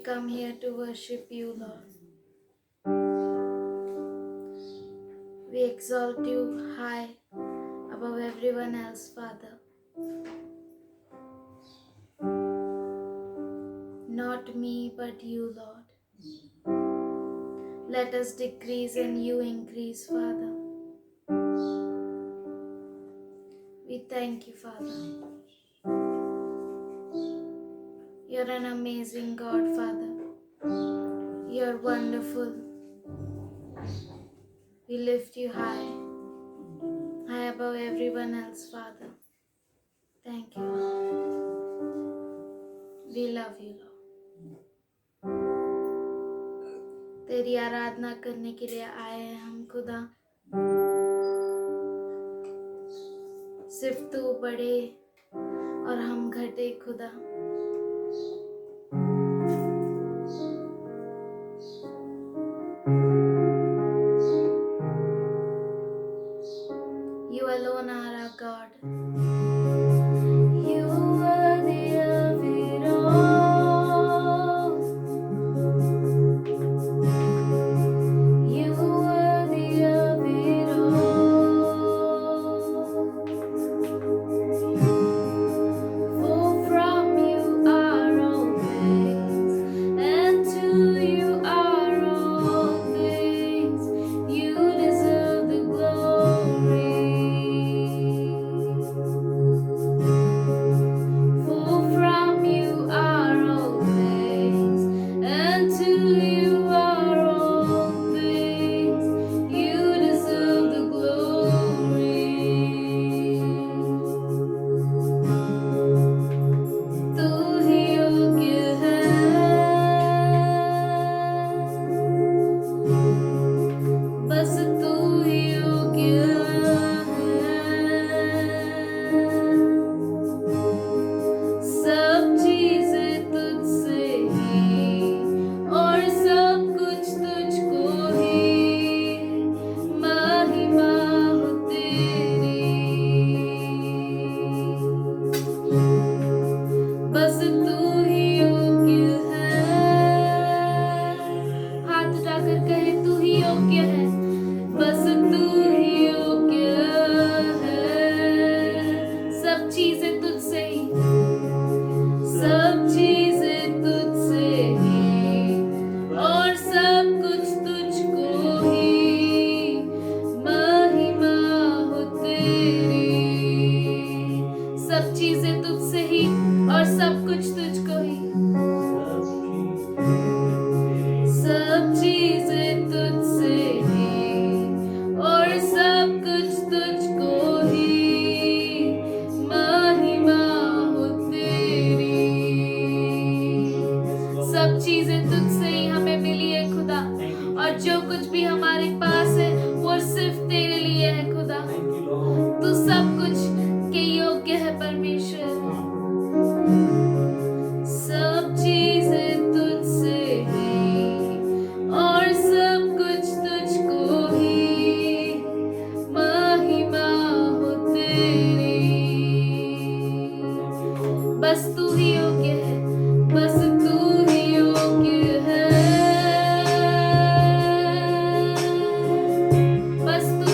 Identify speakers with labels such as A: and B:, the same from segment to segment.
A: come here to worship you, Lord. We exalt you high above everyone else, Father. Not me, but you, Lord. Let us decrease and you increase, Father. We thank you, Father. You're an amazing God, Father. You're wonderful. We lift you high above everyone else, Father. Thank you, Lord. We love you, Lord. तेरी आराधना करने के लिए आए हैं हम खुदा। सिर्फ तू बड़े और हम घटे खुदा। You alone are our God. You are the of it all. You are the of it all. For from you are all things, and to you are all things. You deserve the glory. For from you are all things, and to you are all things. You deserve the glory. तू ही योग्य है, बस तू ही योग्य है। सब चीजें तुझसे ही और सब कुछ तुझको ही, महिमा हो तेरी। बस तू ही योग्य है। हाथ उठाकर कहे तू ही योग्य है। बस तू ही योग्य है। सब चीजें तुझसे ही, सब चीजें तुझसे ही और सब कुछ तुझको ही, महिमा हो तेरी। सब चीजें तुझसे ही और सब कुछ तुझको ही। सब चीजें तुझसे ही और सब कुछ तुझको ही, महिमा हो तेरी। सब चीजें तुझसे ही हमें मिली है खुदा, और जो कुछ भी हमारे पास है वो सिर्फ तेरे लिए है खुदा। तू सब कुछ के योग्य है परमेश्वर। सब चीजें तुझसे ही और सब कुछ तुझको ही, महिमा हो तेरी। बस तू ही योग्य है, बस तू ही योग्य है। बस तू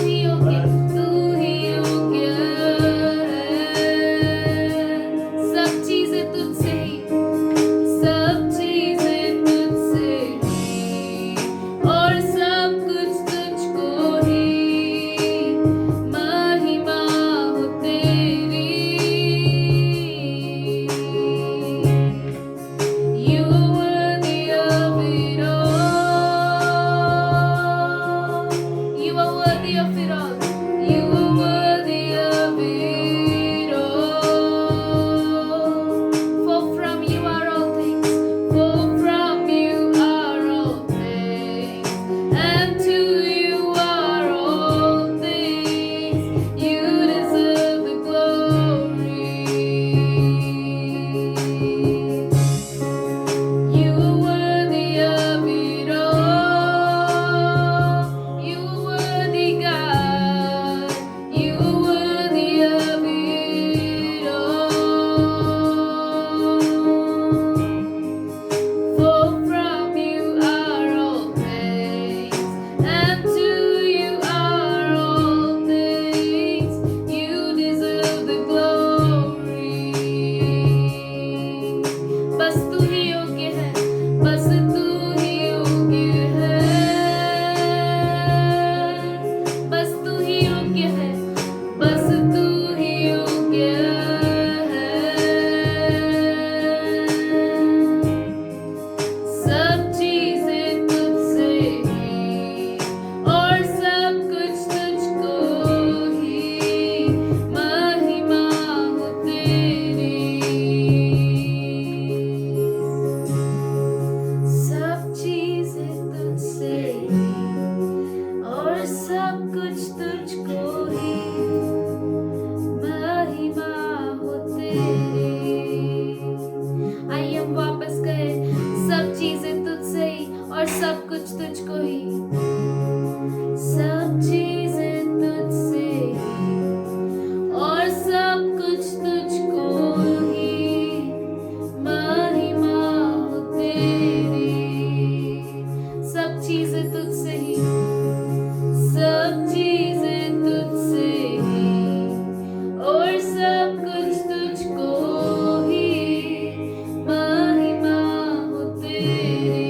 A: बस तू ही योग्य है, बस तू ही योग्य है, बस तू ही योग्य है। सब चीजें तुझसे ही और सब कुछ तुझको ही, महिमा हो तेरी। सब चीजें तुझसे ही और सब कुछ तुझको ही, महिमा हो तेरी। आइए हम वापस कहें, सब चीजें तुझसे ही और सब कुछ तुझको ही, सब चीजें तुझसे ही और सब कुछ तुझको ही, महिमा हो तेरी। सब चीजें तुझसे ही, सब चीजें तुझसे ही और सब कुछ तुझको ही, महिमा हो तेरी।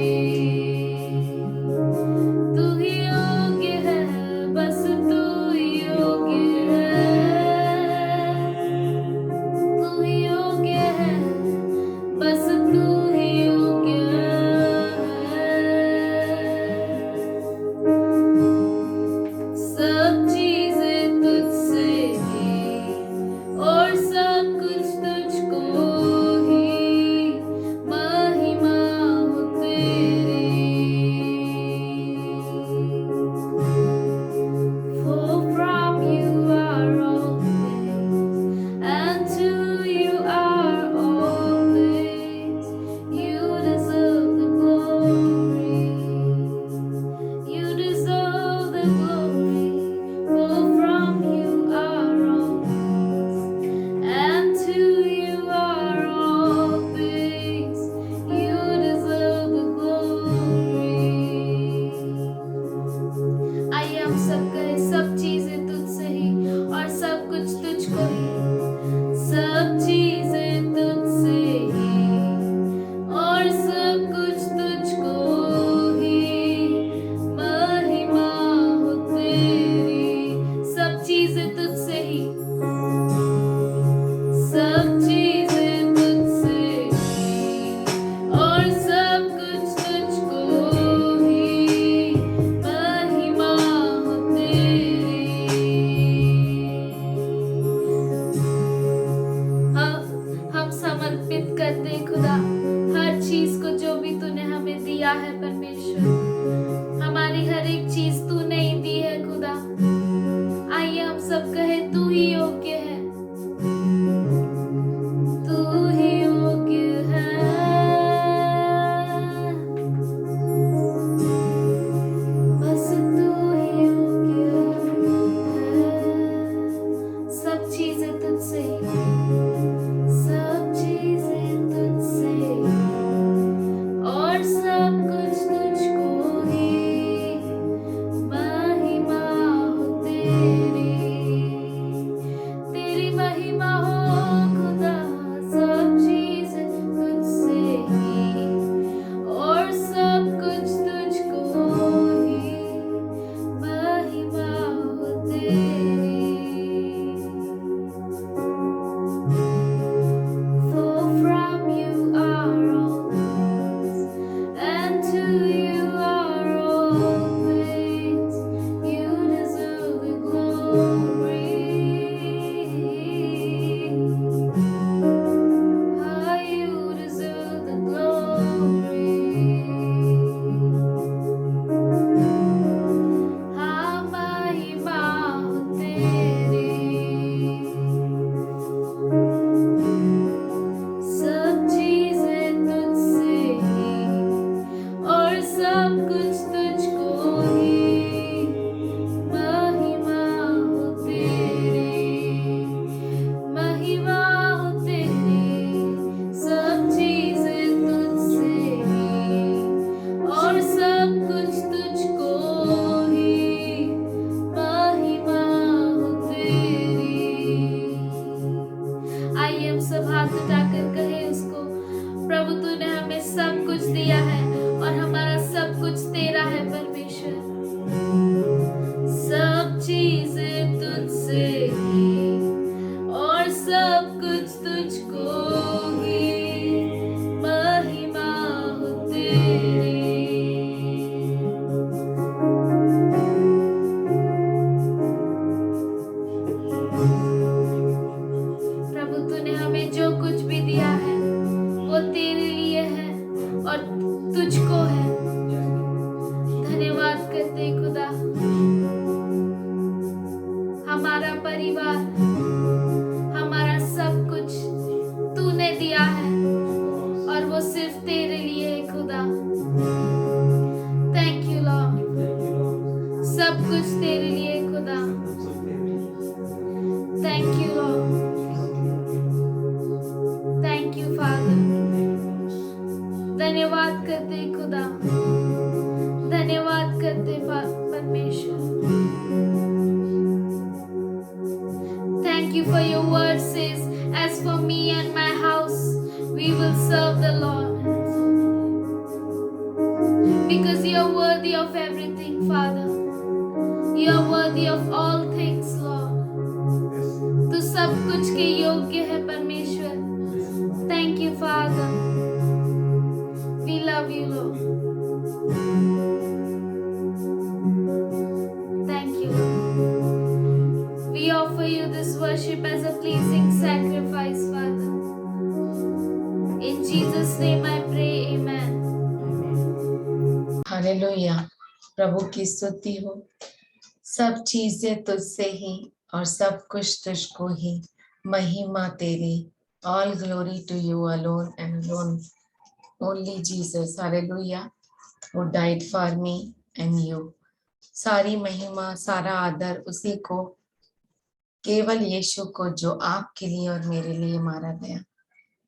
A: तू ही योग्य है, बस तू ही योग्य है, तू ही योग्य है, बस तू ही योग्य है। सब चीजें तुझसे ही और सब कुछ तुझको ही, महिमा हो तेरी। For from you are all things, and to you are all things. You deserve the glory. You deserve the glory. For from you are all things, and to you are all things. You deserve the glory. आइए हम सब कहें, सब चीजें तुझसे ही और सब कुछ तुझको ही, सब चीजें तुझसे ही और सब कुछ तुझको ही, महिमा हो तेरी। सब चीजें तुझसे ही, सब चीजें तुझसे ही और सब कुछ तुझको ही, महिमा हो तेरी। हम समर्पित करते हैं खुदा हर चीज को, जो भी तूने हमें दिया है परमेश्वर। हमारी हर एक चीज तू नहीं दी है खुदा। आइए हम सब कहें, तू ही योग्य है, तू ही योग्य है, बस तू ही योग्य है। सब चीजें तुझसे ही, सब चीजें तुझसे ही और सब कुछ तुझको ही, महिमा हो तेरी। तेरी महिमा हो खुदा, सब चीजें तुझसे ही और सब कुछ तुझको ही, महिमा हो तेरी। For from you are all things, and to you are all things. You deserve the glory. Ah, you deserve the glory. Ah, महिमा हो तेरी। सब चीजें तुझसे ही और सब कुछ तुझको ही, महिमा हो तेरी, महिमा हो तेरी। सब चीजें तुझसे ही और सब कुछ तुझको ही, महिमा हो तेरी। आइए हम सब हाथ उठाकर कहें उसको, प्रभु तूने हमें सब कुछ दिया है प्रभु तूने हमें जो कुछ भी दिया है वो तेरे लिए है और तुझको है। धन्यवाद करते खुदा। हमारा परिवार, हमारा सब कुछ तूने दिया है और वो सिर्फ तेरे लिए है खुदा। Thank you Lord. सब कुछ तेरे लिए खुदा। Thank you Lord. Thank you father. धन्यवाद करते खुदा। धन्यवाद करते परमेश्वर। Thank you for your word says, as for me and my house, we will serve the Lord. Because you are worthy of everything, Father. You are worthy of all things, Lord. तू सब कुछ के योग्य है परमेश्वर। Thank you, Father. We love you, Lord. Thank you, Lord. We offer you this worship as a pleasing sacrifice, Father. In Jesus' name I pray, Amen.
B: Hallelujah. प्रभु की स्तुति हो। सब चीजें तुझसे ही और सब कुछ तुझको ही। महिमा तेरी। All glory to you alone and alone. Only Jesus, hallelujah, who died for me and you. सारी महिमा, सारा आदर उसी को, केवल यीशु को, जो आपके लिए और मेरे लिए मारा गया।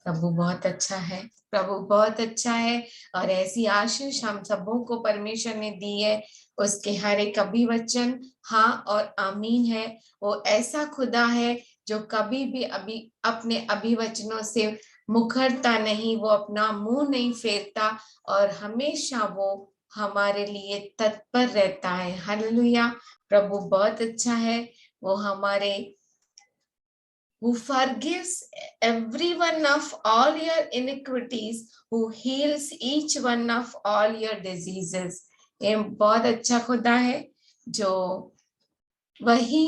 B: प्रभु बहुत अच्छा है। प्रभु बहुत अच्छा है और ऐसी आशीष हम सबों को परमेश्वर ने दी है। उसके हर एक अभिवचन हाँ और आमीन है। वो ऐसा खुदा है जो कभी भी अपने अभिवचनों से मुखरता नहीं, वो अपना मुंह नहीं फेरता और हमेशा वो हमारे लिए तत्पर रहता है। हालेलुया। प्रभु बहुत अच्छा है। वो हमारे who forgives every one of all your iniquities, who heals each one of all your diseases. ये बहुत अच्छा खुदा है जो वही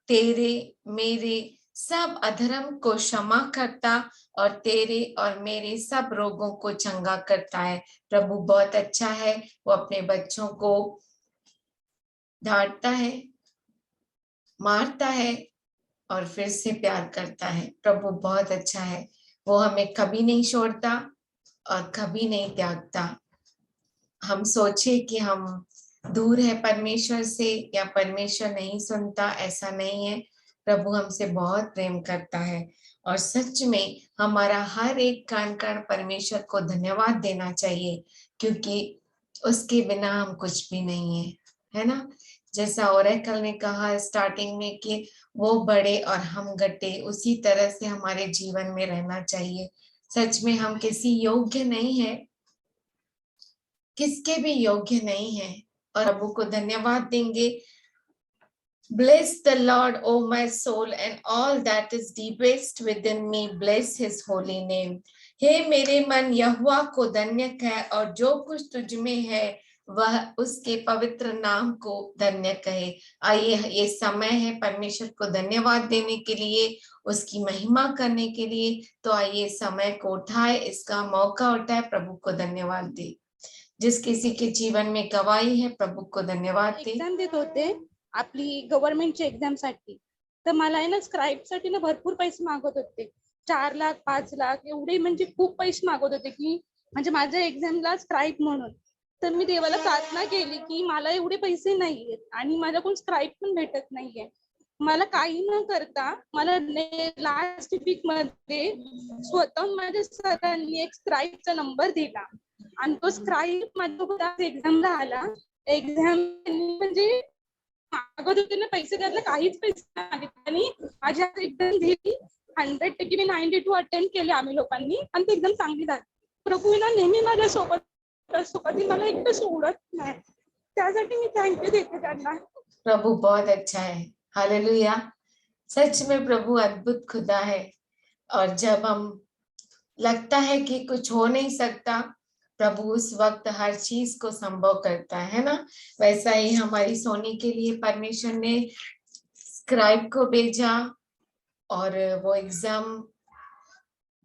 B: तेरे मेरे सब अधर्म को क्षमा करता और तेरे और मेरे सब रोगों को चंगा करता है। प्रभु बहुत अच्छा है। वो अपने बच्चों को डांटता है, मारता है और फिर से प्यार करता है। प्रभु बहुत अच्छा है। वो हमें कभी नहीं छोड़ता और कभी नहीं त्यागता। हम सोचे कि हम दूर है परमेश्वर से या परमेश्वर नहीं सुनता, ऐसा नहीं है। प्रभु हमसे बहुत प्रेम करता है और सच में हमारा हर एक कण कण परमेश्वर को धन्यवाद देना चाहिए, क्योंकि उसके बिना हम कुछ भी नहीं है, है ना। जैसा ओरेकल ने कहा स्टार्टिंग में कि वो बड़े और हम घटे, उसी तरह से हमारे जीवन में रहना चाहिए। सच में हम किसी योग्य नहीं है, किसके भी योग्य नहीं है और प्रभु को धन्यवाद देंगे। Bless the Lord, O my soul, and all that is deepest within me, bless his holy name. हे मेरे मन यहोवा को धन्य कहे और जो कुछ तुझ में है वह उसके पवित्र नाम को धन्य कहे। आइए, ये समय है परमेश्वर को धन्यवाद देने के लिए, उसकी महिमा करने के लिए। तो आइए समय को उठाए, इसका मौका उठाए, प्रभु को धन्यवाद दे। जिस किसी के जीवन में गवाही है प्रभु को धन्यवाद दे।
C: एग्जाम देत होते आपली गव्हर्नमेंटची एक्झाम साठी, तर मला आहे ना स्क्राईब साठी ना भरपूर पैसे मागत होते, 4 लाख 5 लाख एवढे, म्हणजे खूप पैसे मागत होते की म्हणजे माझ्या एक्झामला स्क्राईब म्हणून। तर मी देवाला प्रार्थना केली की मला एवढे पैसे नाहीयेत आणि माझ्याकडून स्क्राईब पण भेटत नाहीये। मला काही न करता मला लास्ट वीक मध्ये स्वतः माझ्या सरांनी एक स्क्राईबचा नंबर दिला आणि तो स्क्राईब माझ्या एक्झामला आला। एक्झाम म्हणजे मागत होते ना पैसे, त्यातले काहीच पैसे नाही आणि माझी एक्झाम दिली 100% मी 92 अटेम्प्ट केले आम्ही लोकांनी आणि ती एकदम चांगली झाली। प्रभू ना नेहमी माझ्या सोबत असतो, कधी मला एकटं सोडत नाही, त्यासाठी मी थँक्यू देते त्यांना।
B: प्रभु बहुत अच्छा है। हालेलुया। सच में प्रभु अद्भुत खुदा है और जब हम लगता है कि कुछ हो नहीं सकता प्रभु उस वक्त हर चीज को संभव करता है ना। वैसा ही हमारी सोनी के लिए परमेश्वर ने स्क्राइब को भेजा और वो एग्जाम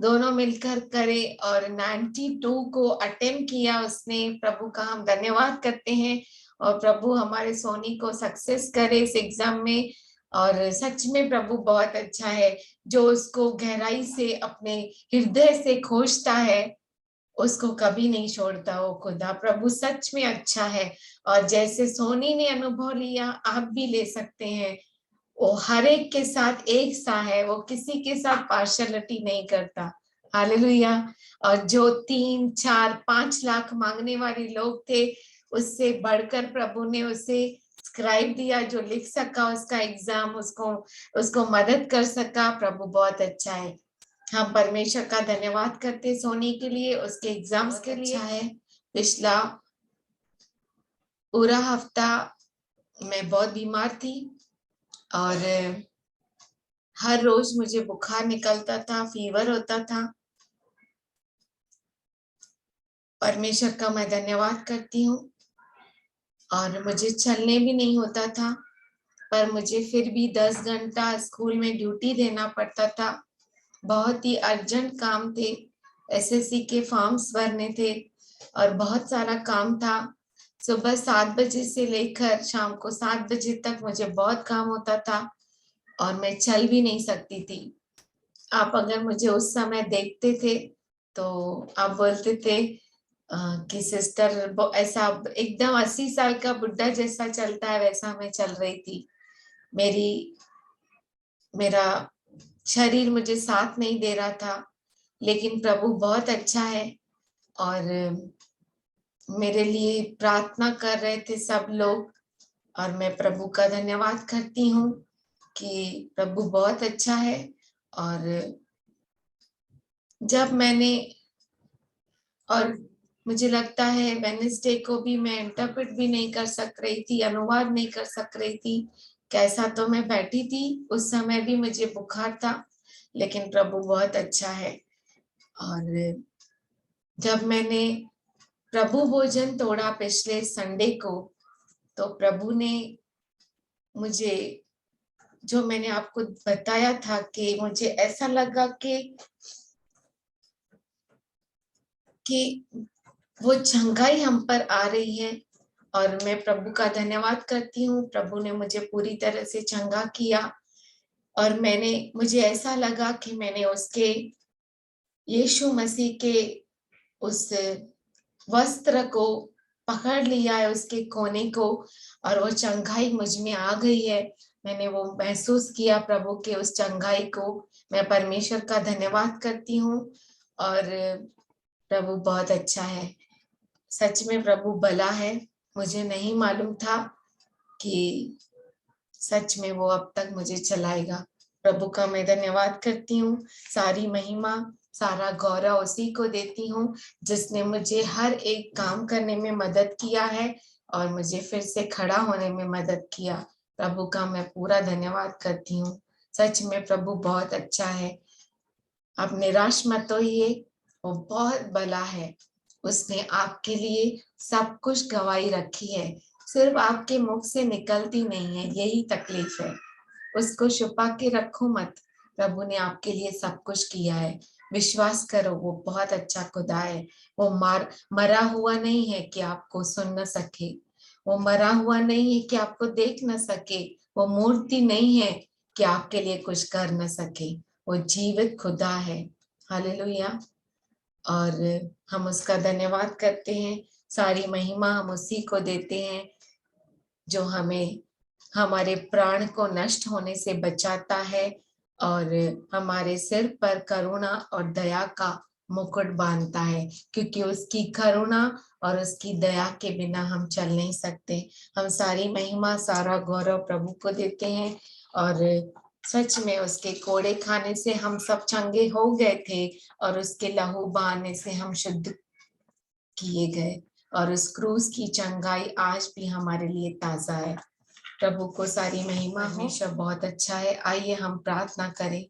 B: दोनों मिलकर करे और 92 को अटेम्प्ट किया उसने। प्रभु का हम धन्यवाद करते हैं और प्रभु हमारे सोनी को सक्सेस करे इस एग्जाम में। और सच में प्रभु बहुत अच्छा है, जो उसको गहराई से अपने हृदय से खोजता है उसको कभी नहीं छोड़ता वो खुदा। प्रभु सच में अच्छा है और जैसे सोनी ने अनुभव लिया आप भी ले सकते हैं। वो हर एक के साथ एक सा है, वो किसी के साथ पार्शलिटी नहीं करता। हालेलुया। और जो 3, 4, 5 लाख मांगने वाले लोग थे उससे बढ़कर प्रभु ने उसे स्क्राइब दिया, जो लिख सका उसका एग्जाम, उसको मदद कर सका। प्रभु बहुत अच्छा है। हम परमेश्वर का धन्यवाद करते सोनी के लिए, उसके एग्जाम्स के लिए। अच्छा है। पिछला पूरा हफ्ता मैं बहुत बीमार थी और हर रोज मुझे बुखार निकलता था, फीवर होता था। परमेश्वर का मैं धन्यवाद करती हूँ। और मुझे चलने भी नहीं होता था, पर मुझे फिर भी 10 घंटा स्कूल में ड्यूटी देना पड़ता था। बहुत ही अर्जेंट काम थे, एसएससी के फॉर्म्स भरने थे और बहुत सारा काम था। सुबह 7 बजे से लेकर शाम को 7 बजे तक मुझे बहुत काम होता था और मैं चल भी नहीं सकती थी। आप अगर मुझे उस समय देखते थे तो आप बोलते थे कि सिस्टर ऐसा एकदम 80 साल का बुढ़ा जैसा चलता है, वैसा मैं चल रही थी। मेरा शरीर मुझे साथ नहीं दे रहा था, लेकिन प्रभु बहुत अच्छा है और मेरे लिए प्रार्थना कर रहे थे सब लोग। और मैं प्रभु का धन्यवाद करती हूँ कि प्रभु बहुत अच्छा है। और जब मैंने, और मुझे लगता है वेडनेसडे को भी मैं इंटरप्रेट भी नहीं कर सक रही थी, अनुवाद नहीं कर सक रही थी। कैसा तो मैं बैठी थी, उस समय भी मुझे बुखार था, लेकिन प्रभु बहुत अच्छा है। और जब मैंने प्रभु भोजन तोड़ा पिछले संडे को, तो प्रभु ने मुझे, जो मैंने आपको बताया था कि मुझे ऐसा लगा कि वो चंगाई हम पर आ रही है और मैं प्रभु का धन्यवाद करती हूँ। प्रभु ने मुझे पूरी तरह से चंगा किया और मुझे ऐसा लगा कि मैंने उसके, यीशु मसीह के उस वस्त्र को पकड़ लिया है, उसके कोने को, और वो चंगाई मुझ में आ गई है। मैंने वो महसूस किया प्रभु के उस चंगाई को। मैं परमेश्वर का धन्यवाद करती हूँ और प्रभु बहुत अच्छा है। सच में प्रभु भला है। मुझे नहीं मालूम था कि सच में वो अब तक मुझे चलाएगा। प्रभु का मैं धन्यवाद करती हूँ। सारी महिमा, सारा गौरव उसी को देती हूँ जिसने मुझे हर एक काम करने में मदद किया है और मुझे फिर से खड़ा होने में मदद किया। प्रभु का मैं पूरा धन्यवाद करती हूँ। सच में प्रभु बहुत अच्छा है। आप निराश मत होइए, वो बहुत भला है। उसने आपके लिए सब कुछ गवाही रखी है, सिर्फ आपके मुख से निकलती नहीं है, यही तकलीफ है। उसको छुपा के रखो मत। प्रभु ने आपके लिए सब कुछ किया है। विश्वास करो, वो बहुत अच्छा खुदा है। वो मरा हुआ नहीं है कि आपको सुन न सके, वो मरा हुआ नहीं है कि आपको देख न सके, वो मूर्ति नहीं है कि आपके लिए कुछ कर न सके। वो जीवित खुदा है। हालेलुया। और हम उसका धन्यवाद करते हैं। सारी महिमा हम उसी को देते हैं जो हमें हमारे प्राण को नष्ट होने से बचाता है और हमारे सिर पर करुणा और दया का मुकुट बांधता है, क्योंकि उसकी करुणा और उसकी दया के बिना हम चल नहीं सकते। हम सारी महिमा, सारा गौरव प्रभु को देते हैं। और सच में उसके कोड़े खाने से हम सब चंगे हो गए थे और उसके लहू बहाने से हम शुद्ध किए गए, और उस क्रूस की चंगाई आज भी हमारे लिए ताजा है। प्रभु को सारी महिमा हो। हमेशा बहुत अच्छा है। आइए हम प्रार्थना करें।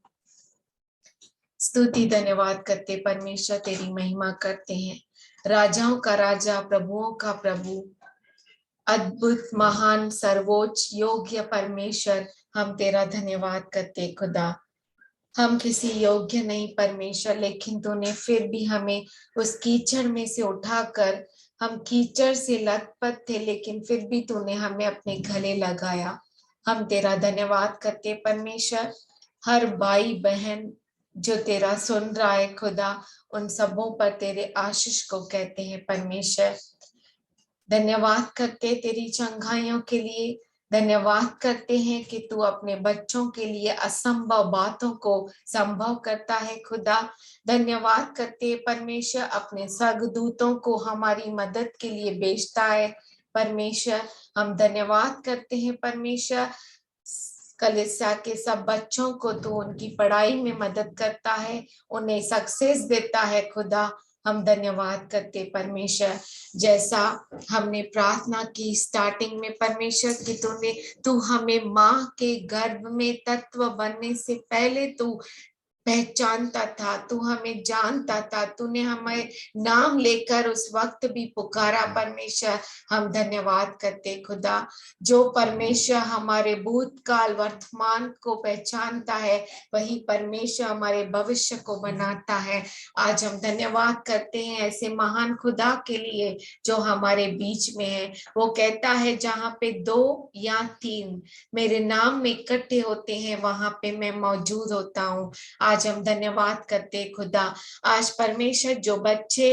B: स्तुति धन्यवाद करते परमेश्वर, तेरी महिमा करते हैं। राजाओं का राजा, प्रभुओं का प्रभु, अद्भुत, महान, सर्वोच्च, योग्य परमेश्वर, हम तेरा धन्यवाद करते खुदा। हम किसी योग्य नहीं परमेश्वर, लेकिन तूने फिर भी हमें उस कीचड़ में से उठाकर, हम कीचड़ से लथपथ थे लेकिन फिर भी तूने हमें अपने गले लगाया। हम तेरा धन्यवाद करते परमेश्वर। हर भाई बहन जो तेरा सुन रहा है खुदा, उन सबों पर तेरे आशीष को कहते हैं परमेश्वर। धन्यवाद करते तेरी चंगाइयों के लिए, धन्यवाद करते हैं कि तू अपने बच्चों के लिए असंभव बातों को संभव करता है खुदा। धन्यवाद करते परमेश्वर, अपने स्वर्गदूतों को हमारी मदद के लिए भेजता है परमेश्वर। हम धन्यवाद करते हैं परमेश्वर, कलीसिया के सब बच्चों को तू उनकी पढ़ाई में मदद करता है, उन्हें सक्सेस देता है खुदा। हम धन्यवाद करते परमेश्वर, जैसा हमने प्रार्थना की स्टार्टिंग में परमेश्वर की तू हमें माँ के गर्भ में तत्व बनने से पहले तू पहचानता था, तू हमें जानता था, तूने हमें नाम लेकर उस वक्त भी पुकारा परमेश्वर। हम धन्यवाद करते खुदा, जो परमेश्वर हमारे भूतकाल वर्तमान को पहचानता है, वही परमेश्वर हमारे भविष्य को बनाता है। आज हम धन्यवाद करते हैं ऐसे महान खुदा के लिए जो हमारे बीच में है। वो कहता है जहाँ पे 2 या 3 मेरे नाम में इकट्ठे होते हैं, वहां पे मैं मौजूद होता हूँ। आज हम धन्यवाद करते खुदा। आज परमेश्वर जो बच्चे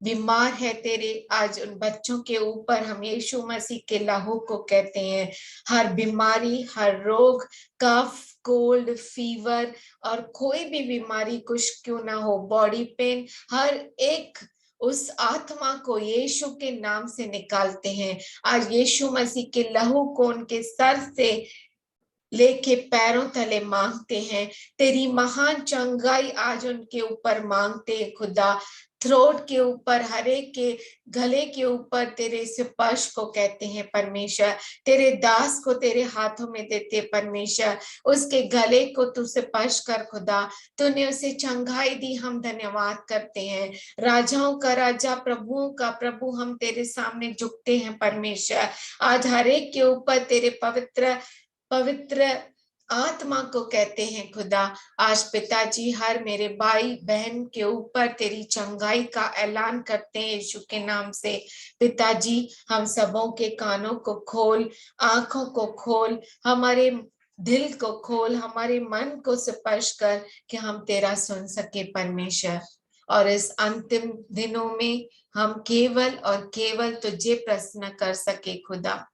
B: बीमार है तेरे, आज उन बच्चों के ऊपर हम यीशु मसीह के लहू को कहते हैं। हर बीमारी, हर रोग, कफ, कोल्ड, फीवर और कोई भी बीमारी कुछ क्यों ना हो, बॉडी पेन, हर एक उस आत्मा को यीशु के नाम से निकालते हैं। आज यीशु मसीह के लहू को उनके सर से लेके पैरों तले मांगते हैं। तेरी महान चंगाई आज उनके ऊपर मांगते हैं खुदा। थ्रोट के ऊपर, हर एक के गले के ऊपर तेरे स्पर्श को कहते हैं परमेश्वर। तेरे दास को तेरे हाथों में देते परमेश्वर, उसके गले को तू स्पर्श कर खुदा। तूने उसे चंगाई दी, हम धन्यवाद करते हैं। राजाओं का राजा, प्रभुओं का प्रभु, हम तेरे सामने झुकते हैं परमेश्वर। आज हर एक के ऊपर तेरे पवित्र आत्मा को कहते हैं खुदा। आज पिताजी हर मेरे भाई बहन के ऊपर तेरी चंगाई का ऐलान करते हैं यीशु के नाम से। पिताजी हम सबों के कानों को खोल, आंखों को खोल, हमारे दिल को खोल, हमारे मन को स्पर्श कर कि हम तेरा सुन सके परमेश्वर। और इस अंतिम दिनों में हम केवल और केवल तुझे प्रसन्न कर सके खुदा।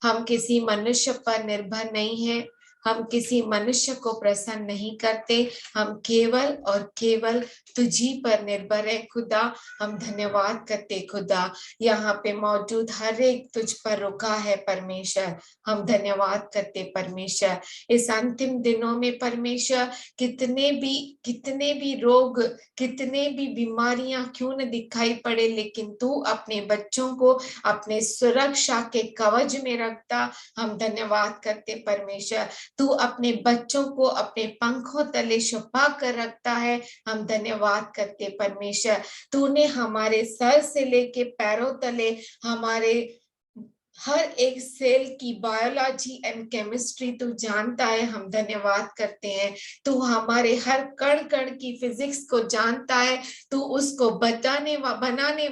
B: हम किसी मनुष्य पर निर्भर नहीं है, हम किसी मनुष्य को प्रसन्न नहीं करते, हम केवल और केवल तुझी पर निर्भर है खुदा। हम धन्यवाद करते खुदा, यहाँ पे मौजूद हर एक तुझ पर रुका है परमेश्वर। हम धन्यवाद करते परमेश्वर। इस अंतिम दिनों में परमेश्वर कितने भी रोग, कितने भी बीमारियां क्यों न दिखाई पड़े, लेकिन तू अपने बच्चों को अपने सुरक्षा के कवच में रखता। हम धन्यवाद करते परमेश्वर, तू अपने बच्चों को अपने पंखों तले छुपा कर रखता है। हम धन्यवाद करते परमेश्वर, तूने हमारे सर से लेके पैरों तले हमारे हर एक सेल की बायोलॉजी एंड केमिस्ट्री तू जानता है। हम धन्यवाद करते हैं, तू हमारे हर कण कण की फिजिक्स को जानता है, तू उसको बनाने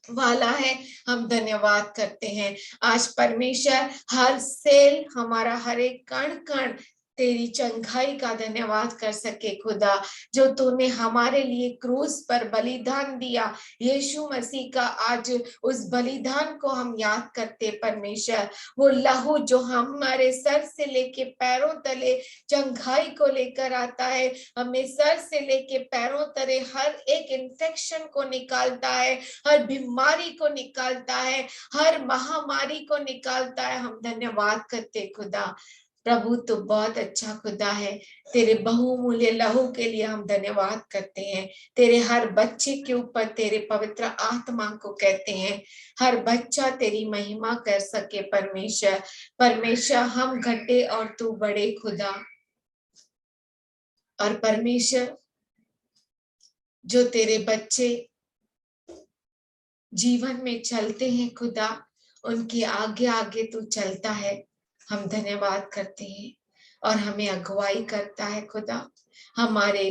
B: वाला है। हम धन्यवाद करते हैं आज परमेश्वर, हर सेल, हमारा हर एक कण कण तेरी चंगाई का धन्यवाद कर सके खुदा। जो तूने हमारे लिए क्रूस पर बलिदान दिया, यीशु मसीह का आज उस बलिदान को हम याद करते परमेश्वर। वो लहू जो हमारे सर से लेके पैरों तले चंगाई को लेकर आता है, हमें सर से लेके पैरों तले हर एक इन्फेक्शन को निकालता है, हर बीमारी को निकालता है, हर महामारी को निकालता है। हम धन्यवाद करते खुदा। प्रभु तो बहुत अच्छा खुदा है, तेरे बहुमूल्य लहू के लिए हम धन्यवाद करते हैं। तेरे हर बच्चे के ऊपर तेरे पवित्र आत्मा को कहते हैं, हर बच्चा तेरी महिमा कर सके परमेश्वर। परमेश्वर हम घटे और तू बड़े खुदा। और परमेश्वर जो तेरे बच्चे जीवन में चलते हैं खुदा, उनके आगे आगे तू चलता है। हम धन्यवाद करते हैं और हमें अगुवाई करता है खुदा। हमारे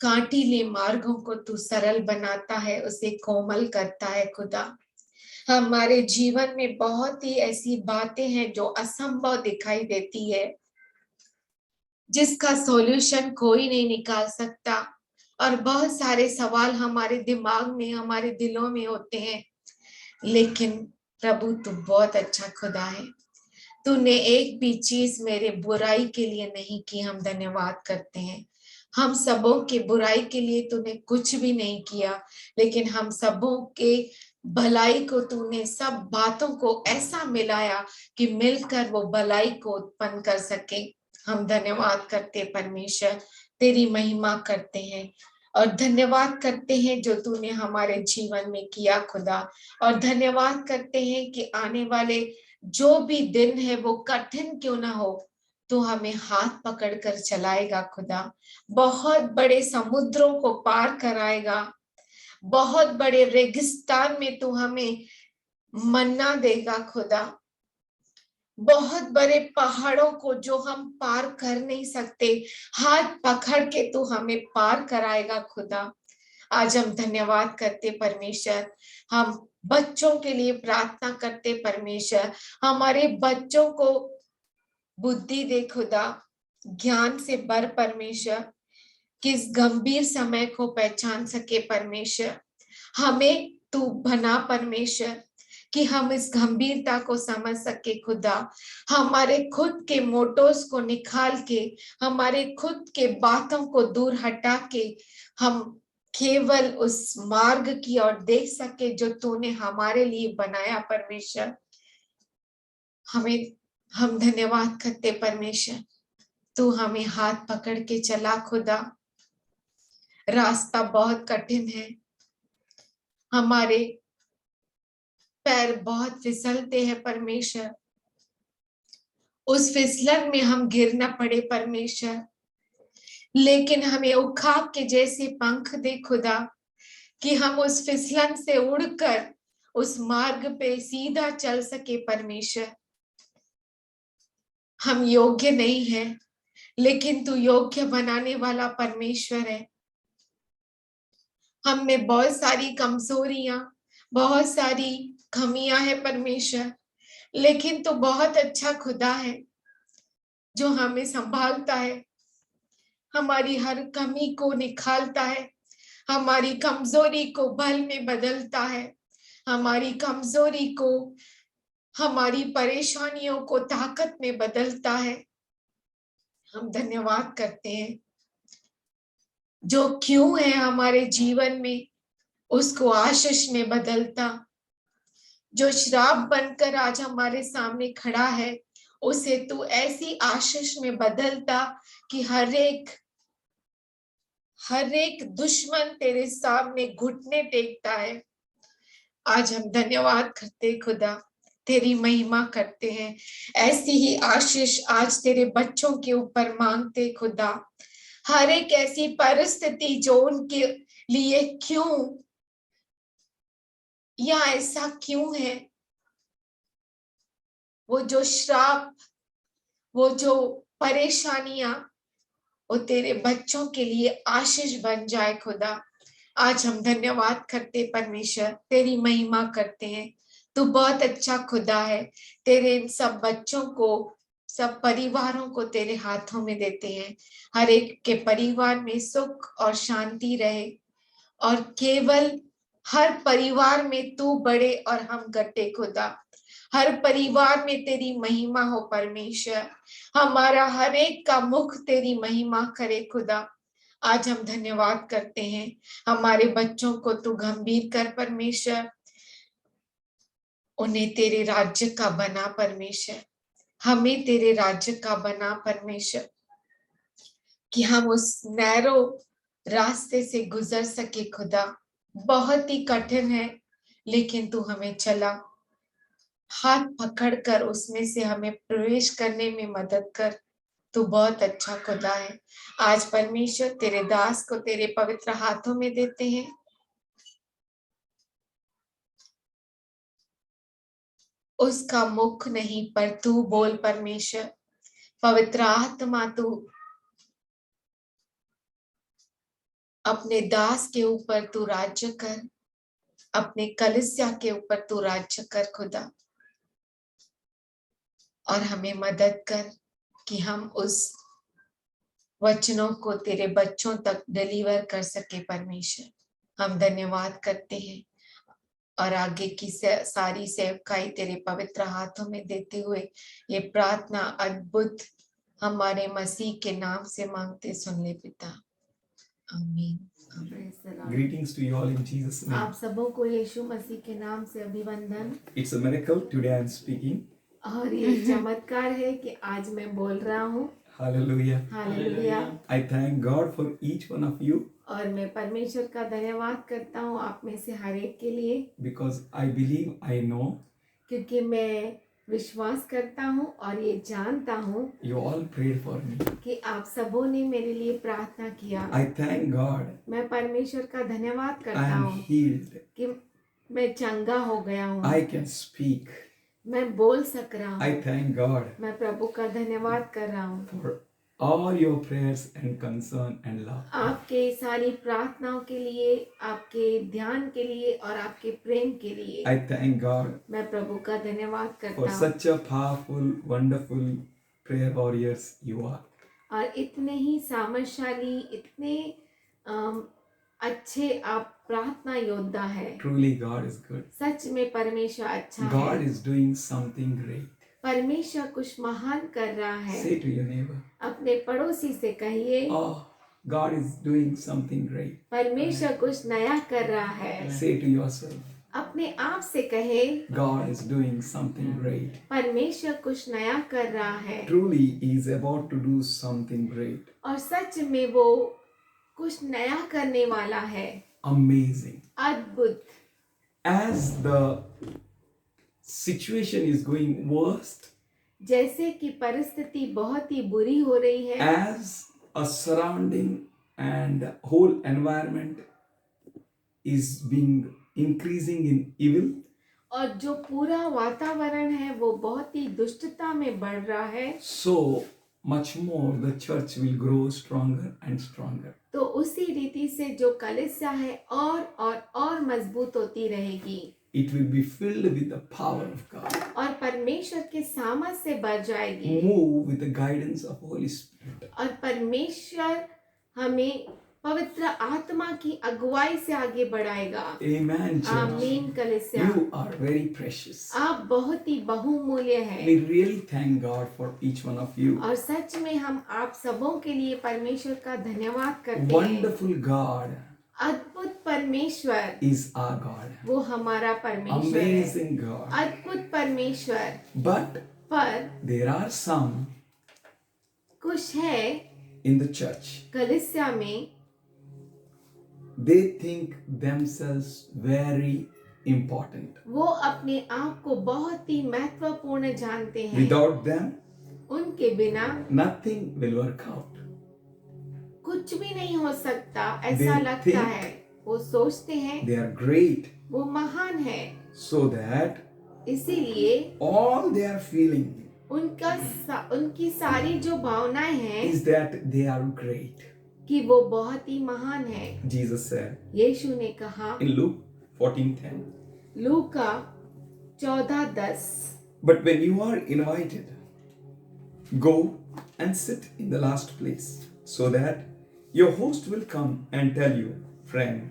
B: कांटीले मार्गों को तू सरल बनाता है, उसे कोमल करता है खुदा। हमारे जीवन में बहुत ही ऐसी बातें हैं जो असंभव दिखाई देती है, जिसका सॉल्यूशन कोई नहीं निकाल सकता, और बहुत सारे सवाल हमारे दिमाग में, हमारे दिलों में होते हैं। लेकिन प्रभु तू बहुत अच्छा खुदा है। तूने एक भी चीज मेरे बुराई के लिए नहीं की। हम धन्यवाद करते हैं। हम सबों के बुराई के लिए तूने कुछ भी नहीं किया, लेकिन हम सबों के भलाई को तूने, सब बातों को ऐसा मिलाया कि मिलकर वो भलाई को उत्पन्न कर सके। हम धन्यवाद करते परमेश्वर, तेरी महिमा करते हैं और धन्यवाद करते हैं जो तूने हमारे जीवन में किया खुदा। और धन्यवाद करते हैं कि आने वाले जो भी दिन है वो कठिन क्यों ना हो, तो हमें हाथ पकड़कर चलाएगा खुदा। बहुत बड़े समुद्रों को पार कराएगा, बहुत बड़े रेगिस्तान में तू हमें मन्ना देगा खुदा। बहुत बड़े पहाड़ों को जो हम पार कर नहीं सकते, हाथ पकड़ के तू हमें पार कराएगा खुदा। आज हम धन्यवाद करते परमेश्वर। हम बच्चों के लिए प्रार्थना करते परमेश्वर, हमारे बच्चों को बुद्धि दे खुदा, ज्ञान से भर परमेश्वर, किस गंभीर समय को पहचान सके परमेश्वर। हमें तू बना परमेश्वर कि हम इस गंभीरता को समझ सके खुदा। हमारे खुद के मोटोस को निकाल के, हमारे खुद के बातों को दूर हटा के, हम केवल उस मार्ग की ओर देख सके जो तूने हमारे लिए बनाया परमेश्वर। हम धन्यवाद करते परमेश्वर, तू हमें हाथ पकड़ के चला खुदा। रास्ता बहुत कठिन है, हमारे पैर बहुत फिसलते हैं परमेश्वर, उस फिसलन में हम गिर न पड़े परमेश्वर, लेकिन हमें उखाब के जैसे पंख दे खुदा कि हम उस फिसलन से उड़कर उस मार्ग पे सीधा चल सके परमेश्वर। हम योग्य नहीं है, लेकिन तू योग्य बनाने वाला परमेश्वर है। हम में बहुत सारी कमजोरियां, बहुत सारी कमियां है परमेश्वर, लेकिन तू बहुत अच्छा खुदा है जो हमें संभालता है, हमारी हर कमी को निकालता है, हमारी कमजोरी को बल में बदलता है, हमारी कमजोरी को, हमारी परेशानियों को ताकत में बदलता है। हम धन्यवाद करते हैं, जो क्यों है हमारे जीवन में उसको आशीष में बदलता, जो श्राप बनकर आज हमारे सामने खड़ा है उसे तू ऐसी आशीष में बदलता कि हर एक दुश्मन तेरे सामने घुटने टेकता है। आज हम धन्यवाद करते खुदा, तेरी महिमा करते हैं। ऐसी ही आशीष आज तेरे बच्चों के ऊपर मांगते खुदा। हर एक ऐसी परिस्थिति जो उनके लिए क्यों या ऐसा क्यों है, वो जो श्राप, वो जो परेशानियां, वो तेरे बच्चों के लिए आशीष बन जाए खुदा। आज हम धन्यवाद करते परमेश्वर, तेरी महिमा करते हैं। तू बहुत अच्छा खुदा है। तेरे इन सब बच्चों को, सब परिवारों को तेरे हाथों में देते हैं। हर एक के परिवार में सुख और शांति रहे, और केवल हर परिवार में तू बड़े और हम घटे खुदा। हर परिवार में तेरी महिमा हो परमेश्वर। हमारा हर एक का मुख तेरी महिमा करे खुदा। आज हम धन्यवाद करते हैं। हमारे बच्चों को तू गंभीर कर परमेश्वर, उन्हें तेरे राज्य का बना परमेश्वर, हमें तेरे राज्य का बना परमेश्वर, कि हम उस नैरो रास्ते से गुजर सके खुदा। बहुत ही कठिन है, लेकिन तू हमें चला, हाथ पकड़कर उसमें से हमें प्रवेश करने में मदद कर। तू बहुत अच्छा खुदा है। आज परमेश्वर तेरे दास को तेरे पवित्र हाथों में देते हैं। उसका मुख नहीं पर तू बोल परमेश्वर। पवित्र आत्मा तू अपने दास के ऊपर तू राज्य कर, अपने कलीसिया के ऊपर तू राज्य कर खुदा, और हमें मदद कर कि हम उस वचनों को तेरे बच्चों तक डिलीवर कर सके परमेश्वर। हम धन्यवाद करते हैं और आगे की सारी सेवकाई तेरे पवित्र हाथों में देते हुए ये प्रार्थना अद्भुत हमारे मसीह के नाम से मांगते सुन ले पिता, आमीन।
A: Praise the Lord.
D: Greetings to you all in Jesus' name.
A: आप सबों को यीशु मसीह के नाम से अभिवंदन।
D: It's a miracle. Today I am speaking.
A: और ये चमत्कार है कि आज मैं बोल रहा हूँ।
D: Hallelujah.
A: Hallelujah.
D: I thank God for each one of you
A: और मैं परमेश्वर का धन्यवाद करता हूँ आप में से हर एक के लिए,
D: because I believe, I know
A: क्योंकि मैं विश्वास करता हूँ और ये जानता हूँ
D: you all prayed for me.
A: कि आप सबों ने मेरे लिए प्रार्थना किया।
D: I thank God
A: मैं परमेश्वर का धन्यवाद
D: I
A: करता
D: am
A: हूँ
D: healed.
A: कि मैं चंगा हो गया हूँ,
D: I can speak.
A: मैं बोल सक रहा
D: I
A: हूँ।
D: thank God
A: मैं प्रभु का धन्यवाद कर रहा हूँ
D: for all your prayers and concern and love.
A: आपके सारी प्रार्थनाओं के लिए, आपके ध्यान के लिए और आपके प्रेम के लिए।
D: I thank God
A: मैं प्रभु का धन्यवाद
D: for
A: करता हूँ।
D: such a powerful, wonderful prayer warriors you are.
A: और इतने ही सामर्थशाली, इतने अच्छे आप प्रार्थना योद्धा है।
D: Truly God is good.
A: सच में परमेश्वर अच्छा
D: God
A: है।
D: is doing something great.
A: परमेश्वर कुछ महान कर रहा है।
D: Say to your neighbor,
A: अपने पड़ोसी से कहिए,
D: oh, God is doing something great.
A: परमेश्वर कुछ नया कर रहा है।
D: Say to yourself,
A: अपने आप से कहे,
D: God is doing something great.
A: परमेश्वर कुछ नया कर रहा है।
D: Truly, He is about to do something great.
A: और सच में वो कुछ नया करने वाला है।
D: Amazing.
A: अद्भुत।
D: As the situation is going worst,
A: जैसे कि परिस्थिति बहुत ही बुरी हो रही है,
D: as a surrounding and whole environment is being increasing in evil,
A: और जो पूरा वातावरण है वो बहुत ही दुष्टता में बढ़ रहा है,
D: so much more the church will grow stronger and stronger.
A: तो उसी रीति से जो कलीसिया है और मजबूत होती रहेगी।
D: It will be filled with the power of God.
A: और परमेश्वर के सामर्थ से भर जाएगी।
D: Move with the guidance of Holy Spirit.
A: और परमेश्वर हमें पवित्र आत्मा की अगुवाई से आगे बढ़ाएगा।
D: Amen, church.
A: आमीन कलीसिया।
D: You are very precious.
A: आप बहुत ही बहुमूल्य हैं।
D: We really thank God for each one of you.
A: और सच में हम आप सबों के लिए परमेश्वर का धन्यवाद करते हैं।
D: Wonderful God
A: अद्भुत परमेश्वर
D: is our God.
A: वो हमारा परमेश्वर है।
D: Amazing God.
A: अद्भुत परमेश्वर।
D: But
A: पर
D: there are some
A: कुछ है
D: in the church.
A: कलीसिया में,
D: They think themselves very important.
A: वो अपने आप को बहुत ही महत्वपूर्ण जानते हैं।
D: Without them,
A: उनके बिना
D: nothing will work out.
A: कुछ भी नहीं हो सकता, ऐसा
D: They
A: लगता
D: think
A: है। वो सोचते हैं
D: They are great,
A: वो महान है,
D: so that
A: इसीलिए
D: all they are feeling
A: उनकी सारी जो भावनाएं हैं
D: is that they are great.
A: कि वो बहुत ही महान है।
D: Jesus said
A: यीशु ने कहा
D: in Luke 14:10.
A: Luka 14:10,
D: But when you are invited, go and sit in the last place, so that your host will come and tell you, friend,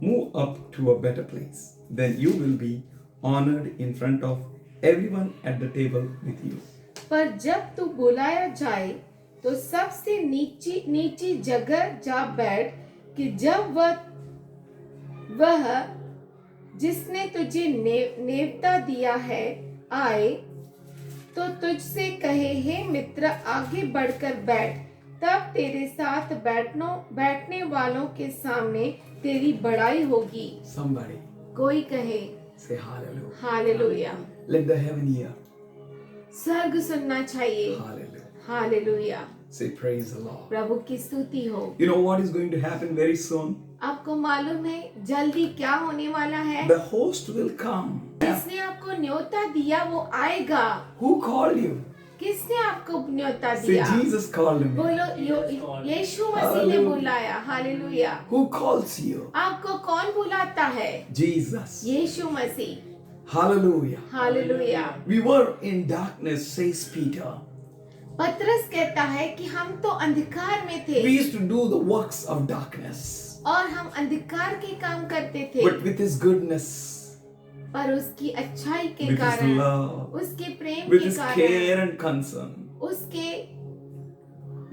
D: move up to a better place. Then you will be honored in front of everyone at the table with you.
A: पर जब तू बुलाया जाए तो सबसे नीची जगह जा बैठ, कि जब वह जिसने तुझे नेवता दिया है आए तो तुझसे कहे, हे मित्र आगे बढ़कर बैठ, तब तेरे साथ बैठने वालों के सामने तेरी बड़ाई होगी।
D: Somebody
A: कोई कहे
D: say hallelujah.
A: Hallelujah.
D: Let the heaven hear.
A: स्वर्ग सुनना चाहिए।
D: Hallelujah.
A: Hallelujah.
D: Say praise the Lord.
A: प्रभु की स्तुति हो।
D: You know what is going to happen very soon?
A: आपको मालूम है जल्दी क्या होने वाला है?
D: The host will come.
A: जिसने आपको
E: आपको न्योता दिया वो आएगा।
D: Who called you?
E: किसने आपको न्योता
D: Say,
E: दिया?
D: Jesus called me.
E: बोलो यीशु मसीह ने बुलाया। हालेलुया।
D: Who calls you?
E: आपको कौन बुलाता है?
D: Jesus.
E: यीशु मसीह।
D: Hallelujah.
E: हालेलुया।
D: We were in darkness, says Peter.
E: पतरस कहता है कि हम तो अंधकार में थे
D: We used to do the works of darkness.
E: और हम अंधकार के काम करते थे,
D: But with His goodness,
E: पर उसकी अच्छाई के
D: with His
E: कारण,
D: love,
E: उसके प्रेम
D: with
E: के
D: His
E: कारण,
D: care and concern,
E: उसके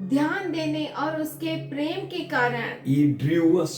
E: ध्यान देने और उसके प्रेम के कारण
D: He drew us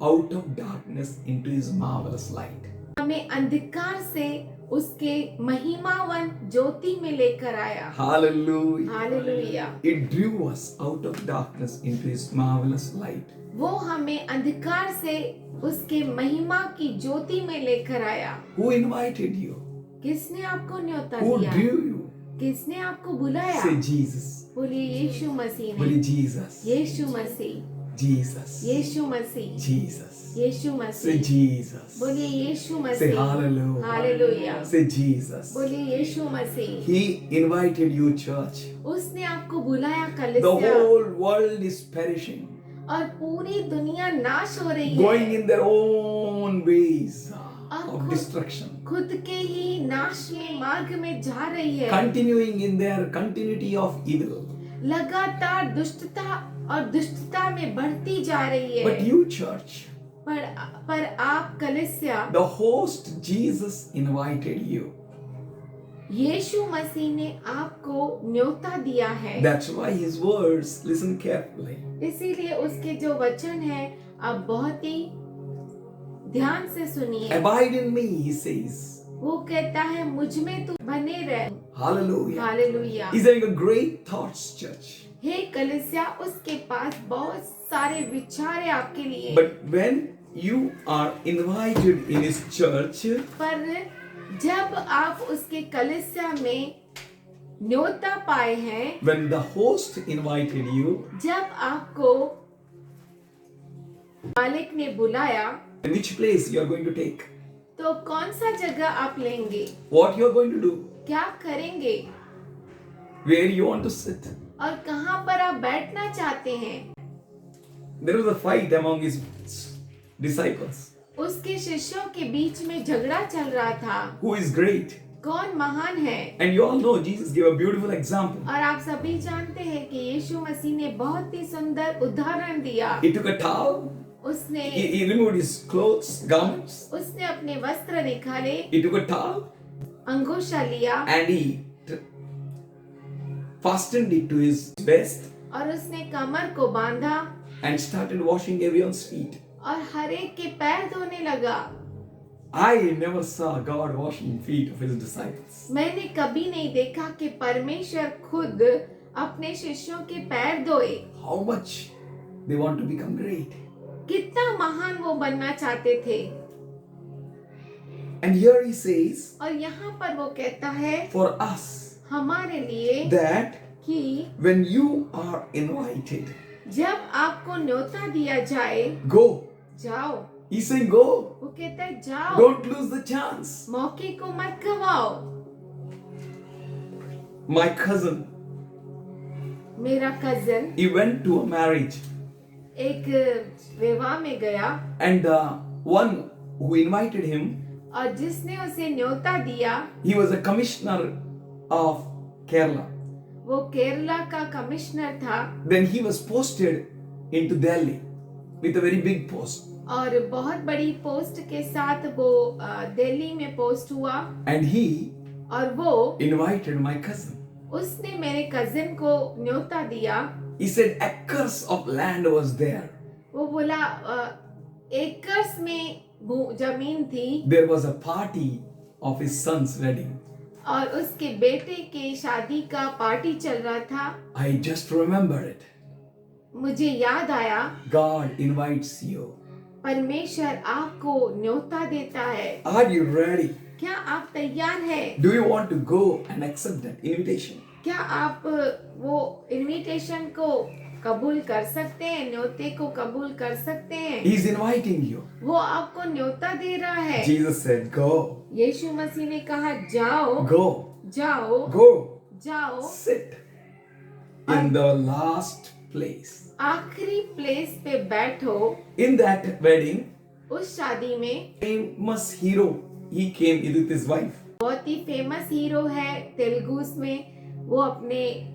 D: out of darkness into His marvelous light.
E: हमें अंधकार से उसके महिमावन ज्योति में लेकर आया।
D: Hallelujah.
E: Hallelujah.
D: It drew us out of darkness into His marvelous light.
E: वो हमें अंधकार से उसके महिमा की ज्योति में लेकर आया।
D: Who invited you?
E: किसने आपको न्योता
D: Who
E: दिया?
D: drew you?
E: किसने आपको बुलाया?
D: Say Jesus.
E: बोलिए यीशु मसीह ने।
D: बोलिए Jesus.
E: यीशु मसीह।
D: Jesus.
E: यीशु मसीह।
D: Jesus.
E: यीशु
D: Say
E: मसीह।
D: Jesus.
E: बोलिए यीशु
D: Say
E: मसीह।
D: hallelujah.
E: हालेलुया।
D: Say Jesus.
E: बोलिए यीशु मसीह।
D: He invited you, church.
E: उसने आपको बुलाया
D: The
E: कलीसिया,
D: whole world is perishing,
E: और पूरी दुनिया नाश हो रही
D: going
E: है,
D: in their own ways of destruction,
E: खुद के ही नाश में मार्ग में जा रही है,
D: continuing in their continuity of evil.
E: लगातार दुष्टता और दुष्टता में बढ़ती जा रही है।
D: But you, church,
E: पर आप कलीसिया,
D: the host Jesus invited you.
E: यीशु मसीह ने आपको न्योता दिया है।
D: That's why His words, listen carefully.
E: इसीलिए उसके जो वचन है आप बहुत ही ध्यान से सुनिए।
D: Abide in me, He says.
E: वो कहता है मुझ में तू बने रह।
D: Hallelujah.
E: Hallelujah.
D: He's having a great thoughts, church.
E: हे कलीसिया, उसके पास बहुत सारे विचार है आपके लिए।
D: But when you are invited in His church,
E: पर जब आप उसके कलीसिया में न्योता पाए हैं,
D: when the host invited you,
E: जब आपको मालिक ने बुलाया,
D: which place you are going to take?
E: तो कौन सा जगह आप लेंगे?
D: What you are going to do?
E: क्या करेंगे?
D: Where you want to sit?
E: और कहाँ पर आप बैठना चाहते हैं?
D: There was a fight among His disciples.
E: उसके शिष्यों के बीच में झगड़ा चल रहा था,
D: Who is great?
E: कौन महान है?
D: And you all know Jesus gave a beautiful example.
E: और आप सभी जानते हैं कि यीशु मसीह ने बहुत ही सुंदर उदाहरण दिया।
D: He took a towel,
E: उसने
D: he removed his clothes, garments.
E: उसने अपने वस्त्र निकाले,
D: He took a towel
E: अंगोछा लिया
D: and he fastened it to his waist
E: और उसने कमर को बांधा
D: and started washing everyone's feet.
E: और हर एक के पैर धोने लगा।
D: I never saw God washing feet of His disciples.
E: मैंने कभी नहीं देखा कि परमेश्वर खुद अपने शिष्यों के पैर धोए।
D: How much they want to become great.
E: कितना महान वो बनना चाहते थे।
D: And here He says,
E: और यहाँ पर वो कहता है
D: for us,
E: हमारे लिए
D: that
E: कि
D: when you are invited,
E: जब आपको न्योता दिया जाए,
D: go.
E: जाओ।
D: He's saying, go.
E: वो कहता है जाओ,
D: Don't lose the chance.
E: मौके को मत गवाओ।
D: My cousin,
E: मेरा cousin
D: he went to a marriage,
E: एक विवाह में गया
D: and the one who invited him,
E: और जिसने उसे न्योता दिया
D: he was a commissioner of Kerala.
E: वो केरला का कमिश्नर था
D: Then he was posted into Delhi with a very big post.
E: और बहुत बड़ी पोस्ट के साथ वो दिल्ली में पोस्ट हुआ
D: And he
E: और वो
D: invited my cousin.
E: उसने मेरे कजिन को न्योता दिया।
D: He said acres of land was there.
E: वो बोला एकर्स में जमीन थी
D: There was a party of his son's wedding.
E: और उसके बेटे के शादी का पार्टी चल रहा था।
D: I just remembered it.
E: मुझे याद आया
D: God invites you.
E: परमेश्वर आपको न्योता देता है।
D: Are you ready?
E: क्या आप तैयार हैं?
D: Do you want to go and accept that invitation?
E: क्या आप वो इनविटेशन को कबूल कर सकते हैं, न्योते को कबूल कर सकते हैं।
D: He's inviting you.
E: वो आपको न्योता दे रहा है।
D: Jesus said, Go,
E: यीशु मसीह ने कहा जाओ,
D: go,
E: जाओ,
D: go,
E: जाओ,
D: sit in the last place.
E: आखिरी प्लेस पे बैठो।
D: In that wedding,
E: उस शादी में
D: famous hero, he came with his wife.
E: बहुत ही फेमस हीरो है तेलुगुस में, वो अपने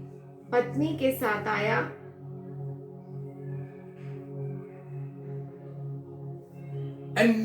E: पत्नी के साथ आया
D: And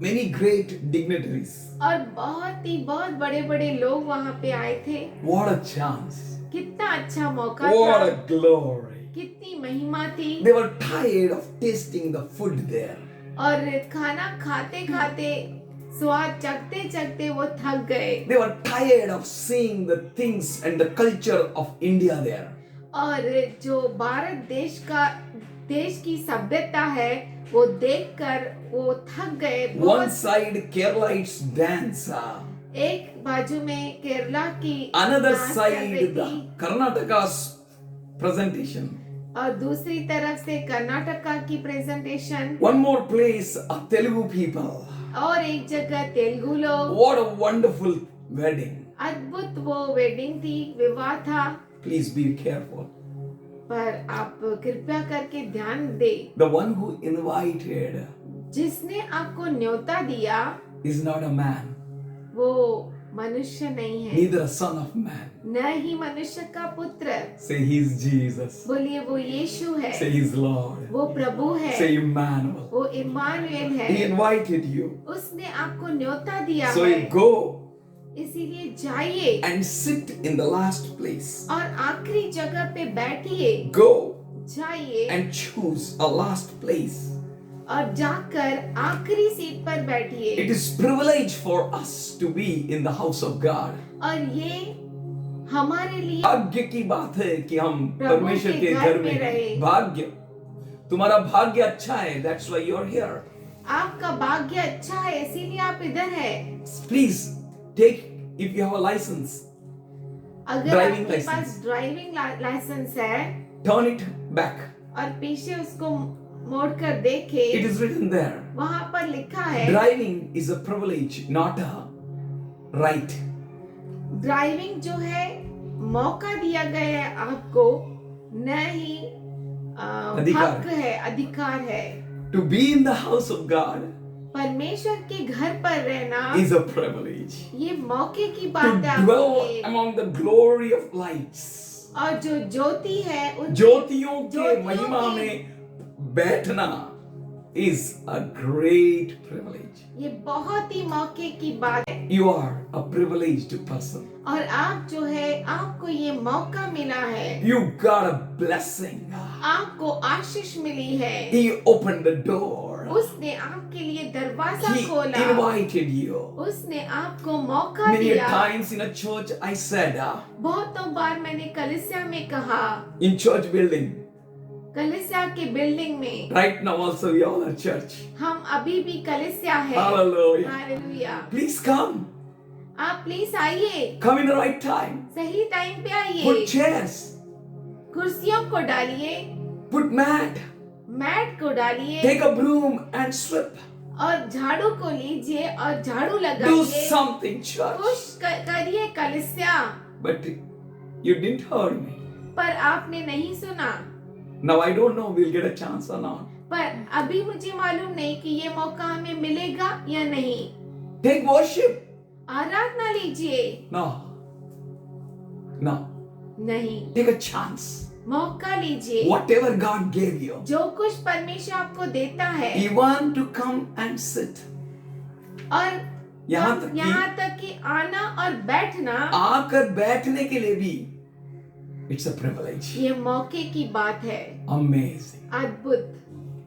D: many great dignitaries.
E: और बहुत बड़े बड़े लोग वहाँ पे आए थे।
D: What a chance.
E: कितना अच्छा मौका
D: What
E: था,
D: a glory.
E: कितनी महिमा थी।
D: They were tired of tasting the food there.
E: और खाना खाते खाते स्वाद चखते चखते वो थक गए
D: They were tired of seeing the things and the culture of India there.
E: और जो भारत देश की सभ्यता है वो देखकर वो थक गए।
D: One side Keralites dance,
E: एक बाजू में केरला की
D: another
E: डांस कर रही
D: side the
E: थी
D: Karnataka's presentation.
E: और दूसरी तरफ से कर्नाटका की presentation
D: One more place of Telugu people.
E: और एक जगह तेलुगु लोग।
D: What a wonderful wedding.
E: अद्भुत वो वेडिंग थी, विवाह था।
D: Please be careful.
E: पर आप कृपया करके ध्यान दे,
D: The one who invited
E: जिसने आपको न्योता दिया
D: is not a man,
E: वो मनुष्य नहीं है,
D: neither a son of man.
E: न ही मनुष्य का पुत्र।
D: Say he's Jesus.
E: बोलिए वो यीशु है,
D: Say he's Lord.
E: वो प्रभु है,
D: Say Emmanuel.
E: वो इम्मानुएल
D: He
E: है।
D: invited you.
E: उसने आपको न्योता दिया
D: So
E: है,
D: you go
E: इसीलिए जाइए
D: and sit in the last place.
E: और आखिरी जगह पे बैठिए।
D: Go
E: जाइए
D: and choose a last place.
E: और जाकर आखिरी सीट पर बैठिए।
D: It is privilege for us to be in the house of God.
E: और ये हमारे लिए
D: भाग्य की बात है कि हम
E: प्रभु
D: परमेश्वर
E: के
D: के
E: घर
D: घर
E: में
D: में
E: रहे।
D: हैं। भाग्य, तुम्हारा भाग्य अच्छा है, that's why you're here.
E: आपका भाग्य अच्छा है, इसीलिए आप इधर है।
D: Please take, if you have a license,
E: अगर
D: Driving
E: आपके
D: license.
E: पास ड्राइविंग लाइसेंस है
D: turn it back.
E: और पीछे उसको मोड़ कर देखे,
D: It is written there.
E: वहाँ पर लिखा है
D: Driving is a privilege, not a right.
E: Driving जो है मौका दिया गया है आपको, न ही
D: अधिकार।
E: हक है, अधिकार है।
D: To be in the house of God
E: परमेश्वर के घर पर रहना
D: is a privilege.
E: ये मौके की
D: To
E: बात है आपके
D: dwell
E: लिए।
D: among the glory of lights.
E: और जो ज्योति है उन
D: ज्योतियों के
E: ज्योतियों
D: महिमा
E: के-
D: में बैठना is a great privilege.
E: ये बहुत ही मौके की बात है।
D: You are a privileged person.
E: और आप जो है आपको ये मौका मिला है,
D: You got a blessing.
E: आपको आशीष मिली है।
D: He opened the door.
E: उसने आपके लिए दरवाजा
D: He
E: खोला,
D: invited you.
E: उसने आपको मौका
D: Many
E: दिया।
D: times in a church I said,
E: बहुतों बार मैंने कलीसिया में कहा,
D: in church building,
E: कलीसिया के बिल्डिंग में,
D: right now also we all are church.
E: हम अभी भी कलीसिया है।
D: Hallelujah.
E: हालेलुया।
D: Please come.
E: आप प्लीज आइए,
D: Come in the right time.
E: सही टाइम पे आइए।
D: Put chairs.
E: कुर्सियों को डालिए,
D: Put mat.
E: मैट को डालिए
D: Take a broom and sweep.
E: और झाड़ू को लीजिए और झाड़ू
D: Do
E: लगाइए।
D: something, church.
E: खुश करिए कलीसिया।
D: But you didn't hear me.
E: पर आपने नहीं सुना।
D: Now I don't know we'll get a chance or not.
E: पर अभी मुझे मालूम नहीं कि ये मौका हमें मिलेगा या नहीं।
D: Take worship.
E: आराधना लीजिए।
D: No. No.
E: नहीं,
D: Take a chance.
E: मौका लीजिए।
D: Whatever God gave you.
E: जो कुछ परमेश्वर आपको देता है,
D: You want to come and sit.
E: और
D: यहाँ
E: तक कि आना और बैठना,
D: आकर बैठने के लिए भी it's a privilege.
E: ये मौके की बात है।
D: Amazing.
E: अद्भुत,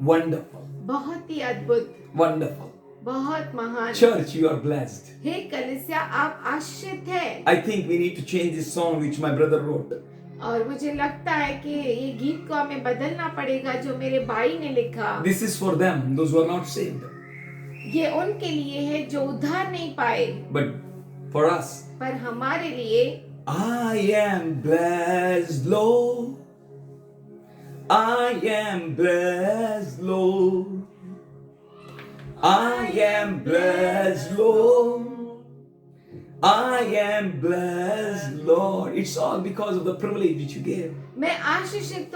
D: Wonderful.
E: बहुत ही अद्भुत,
D: Wonderful.
E: बहुत महान।
D: Church, you are blessed.
E: हे कलीसिया, आप आश्रित है।
D: I think we need to change this song which my brother wrote.
E: और मुझे लगता है कि ये गीत को हमें बदलना पड़ेगा जो मेरे भाई ने लिखा।
D: This is for them, those who are not saved.
E: ये उनके लिए है जो उद्धार नहीं पाए,
D: But for us,
E: पर हमारे लिए
D: I am blessed, Lord. I am blessed, Lord. I am blessed, Lord. I am blessed, Lord. It's all because of the privilege which you gave.
E: मैं आशीषित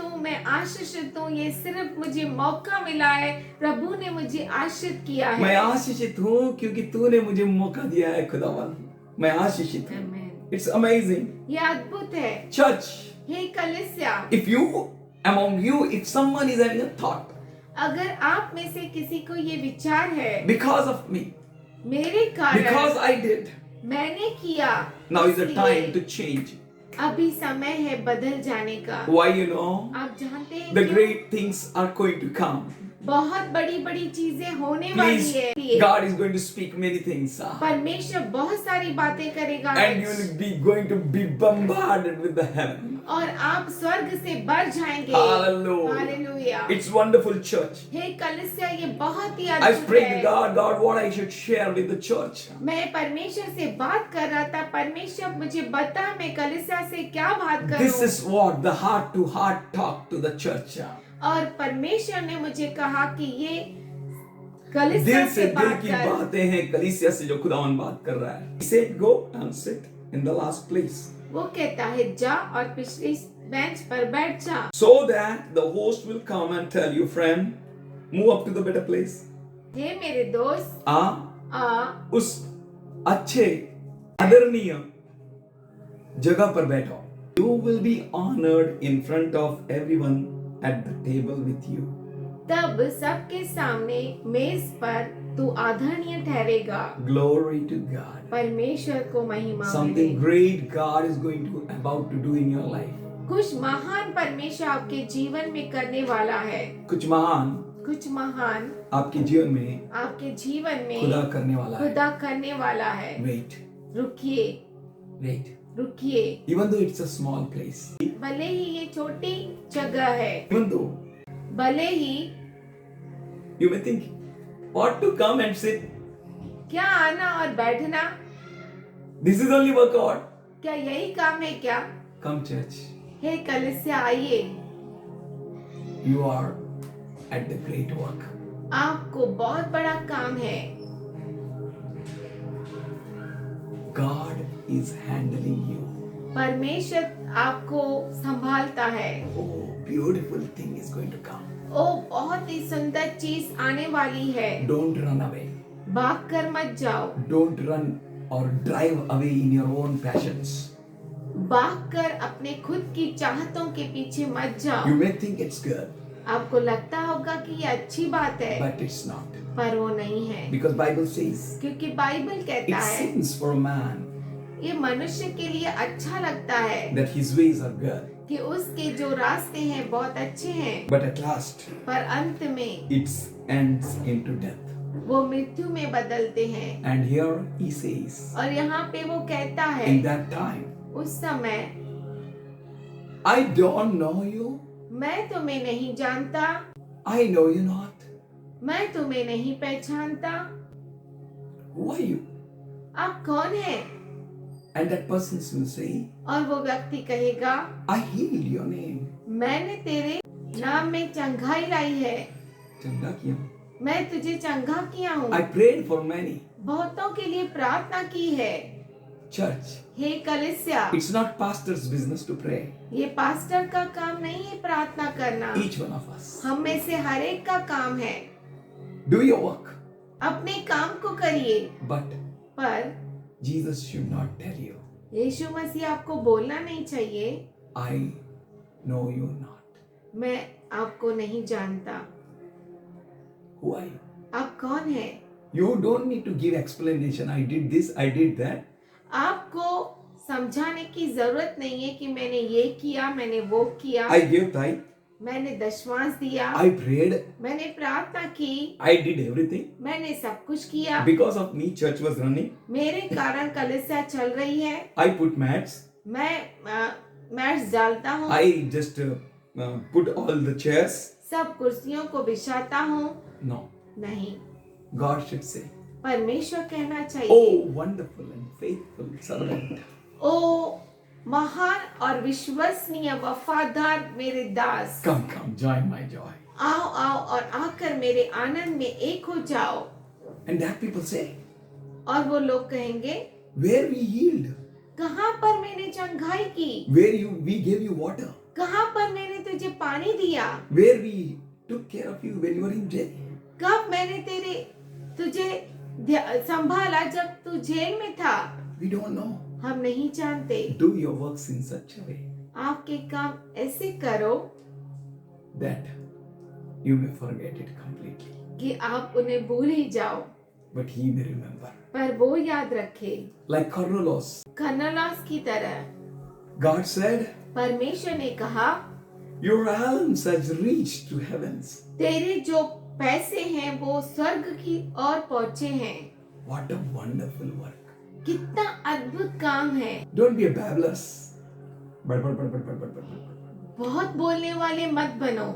E: हूँ, ये सिर्फ मुझे मौका मिला है, प्रभु ने मुझे आशीषित किया है।
D: मैं आशीषित हूँ क्योंकि तूने मुझे मौका दिया है खुदावन। मैं आशीषित हूँ।
E: Amen.
D: It's amazing.
E: ये अद्भुत है।
D: Church,
E: हे कलीसिया,
D: if you, among you, if someone is having a thought,
E: अगर आप में से किसी को ये विचार है,
D: because of me,
E: मेरे कारण,
D: because I did,
E: मैंने किया,
D: now is the
E: इसलिए
D: time to change.
E: अभी समय है बदल जाने का।
D: Why you know?
E: आप जानते हैं
D: The
E: क्यों?
D: great things are going to come.
E: बहुत बड़ी बड़ी चीजें होने वाली
D: Please,
E: है।
D: God is going to speak many things.
E: परमेश्वर बहुत सारी बातें करेगा
D: And you will be going to be bombarded with the heaven.
E: और आप स्वर्ग से बढ़ जाएंगे।
D: Hallelujah.
E: Hallelujah.
D: It's wonderful, church.
E: हे कलीसिया, ये बहुत ही
D: I
E: अद्भुत
D: prayed to
E: है।
D: God, what I should share with the church.
E: मैं परमेश्वर से बात कर रहा था, परमेश्वर मुझे बता मैं कलीसिया से क्या बात
D: This
E: करूं।
D: is what the heart to heart talk to the church.
E: और परमेश्वर ने मुझे कहा कि ये कलीसिया
D: दिल
E: से
D: से दिल
E: बात
D: की
E: कर।
D: बातें हैं कलीसिया से जो खुदावन बात कर रहा है. He said, go and sit in the last place.
E: वो कहता है जा और पिछली बेंच पर बैठ जा,
D: So that the host will come and tell you, friend, move up to the better place.
E: हे मेरे दोस्त
D: आ उस अच्छे आदरणीय जगह पर बैठो. You will be honored in front of everyone at the table with you.
E: तब सबके सामने मेज पर तू आदरणीय ठहरेगा।
D: Glory to God.
E: परमेश्वर को महिमा
D: Something
E: मिले।
D: great God is going to about to do in your life.
E: कुछ महान परमेश्वर आपके जीवन में करने वाला है।
D: कुछ महान
E: कुछ महान
D: आपके जीवन में
E: आपके जीवन में
D: खुदा करने वाला है.
E: खुदा करने वाला है।
D: Wait,
E: रुकिए,
D: wait.
E: रुकिए।
D: Even though it's a small place,
E: भले ही ये छोटी जगह है,
D: even though
E: भले ही
D: you may think, what to come and sit?
E: क्या आना और बैठना,
D: This is only workout.
E: क्या यही काम है क्या?
D: Come, church.
E: हे कलीसिया आइए,
D: You are at the great work.
E: आपको बहुत बड़ा काम है।
D: God is handling you.
E: परमेश्वर आपको संभालता है।
D: Oh, beautiful thing is going to come.
E: ओ बहुत ही सुंदर चीज आने वाली है।
D: Don't run away.
E: भाग कर मत जाओ,
D: Don't run or drive away in your own passions.
E: भाग कर अपने खुद की चाहतों के पीछे मत जाओ।
D: You may think it's good,
E: आपको लगता होगा कि ये अच्छी बात है,
D: but it's not.
E: पर वो नहीं है,
D: Because Bible says
E: क्योंकि बाइबल
D: it
E: कहता है
D: seems for a man
E: ये मनुष्य के लिए अच्छा लगता है
D: that his ways are good,
E: कि उसके जो रास्ते हैं बहुत अच्छे हैं,
D: but at last
E: पर अंत में
D: it ends into death.
E: वो मृत्यु में बदलते हैं।
D: And here he says,
E: और यहाँ पे वो कहता है
D: in that time,
E: उस समय
D: I don't know you,
E: मैं तुम्हें नहीं जानता,
D: I know you not.
E: मैं तुम्हें नहीं पहचानता,
D: Who are you?
E: आप कौन हैं?
D: And that person will say,
E: और वो व्यक्ति कहेगा
D: I healed your name.
E: मैंने तेरे नाम में चंगाई लाई है,
D: चंगा किया.
E: मैं तुझे चंगा किया हूँ,
D: I prayed for many.
E: बहुतों के लिए प्रार्थना की है।
D: Church,
E: हे कलीसिया,
D: it's not pastor's business to pray.
E: ये पास्टर का काम नहीं है प्रार्थना करना,
D: Each one of us.
E: हम में से हर एक का काम है।
D: Do your work.
E: अपने काम को करिए,
D: But
E: पर
D: Jesus should not tell you,
E: यीशु मसीह आपको बोलना नहीं चाहिए
D: I know you not.
E: मैं आपको नहीं जानता।
D: Who are you?
E: आप कौन है?
D: You don't need to give explanation. I did this, I did that.
E: आपको समझाने की जरूरत नहीं है कि मैंने ये किया, मैंने वो किया,
D: I gave tithe.
E: मैंने दशमांश दिया,
D: I prayed.
E: मैंने प्रार्थना की,
D: I did everything.
E: मैंने सब कुछ किया।
D: Because of me, church was running.
E: मेरे कारण कलीसिया चल रही है।
D: I put mats.
E: मैं मैट्स डालता हूँ,
D: I just put all the chairs.
E: सब कुर्सियों को बिछाता हूँ।
D: No.
E: नहीं,
D: God should say,
E: परमेश्वर कहना चाहिए,
D: oh, wonderful and faithful servant.
E: ओ महान और विश्वसनीय वफादार मेरे दास,
D: Come, join my joy.
E: आओ आओ और आकर मेरे आनंद में एक हो जाओ।
D: And that people say,
E: और वो लोग कहेंगे,
D: where we healed,
E: कहाँ पर मैंने चंगाई की,
D: where we gave you water,
E: कहाँ पर मैंने तुझे पानी दिया,
D: where we took care of you when you were in jail.
E: कब मैंने तुझे संभाला जब तू जेल में था।
D: We don't know.
E: हम नहीं जानते।
D: Do your works in such a way
E: आपके काम ऐसे करो
D: that you may forget it completely,
E: कि आप उन्हें भूल ही जाओ,
D: but he may remember.
E: पर वो याद रखे।
D: Like Cornelius,
E: खन्नालास की तरह
D: God said,
E: परमेश्वर ने कहा,
D: your alms has reached to heavens.
E: तेरे जो पैसे हैं वो स्वर्ग की ओर पहुंचे हैं।
D: What a wonderful work.
E: कितना अद्भुत काम है।
D: Don't be a babblers. But.
E: बहुत बोलने वाले मत बनो।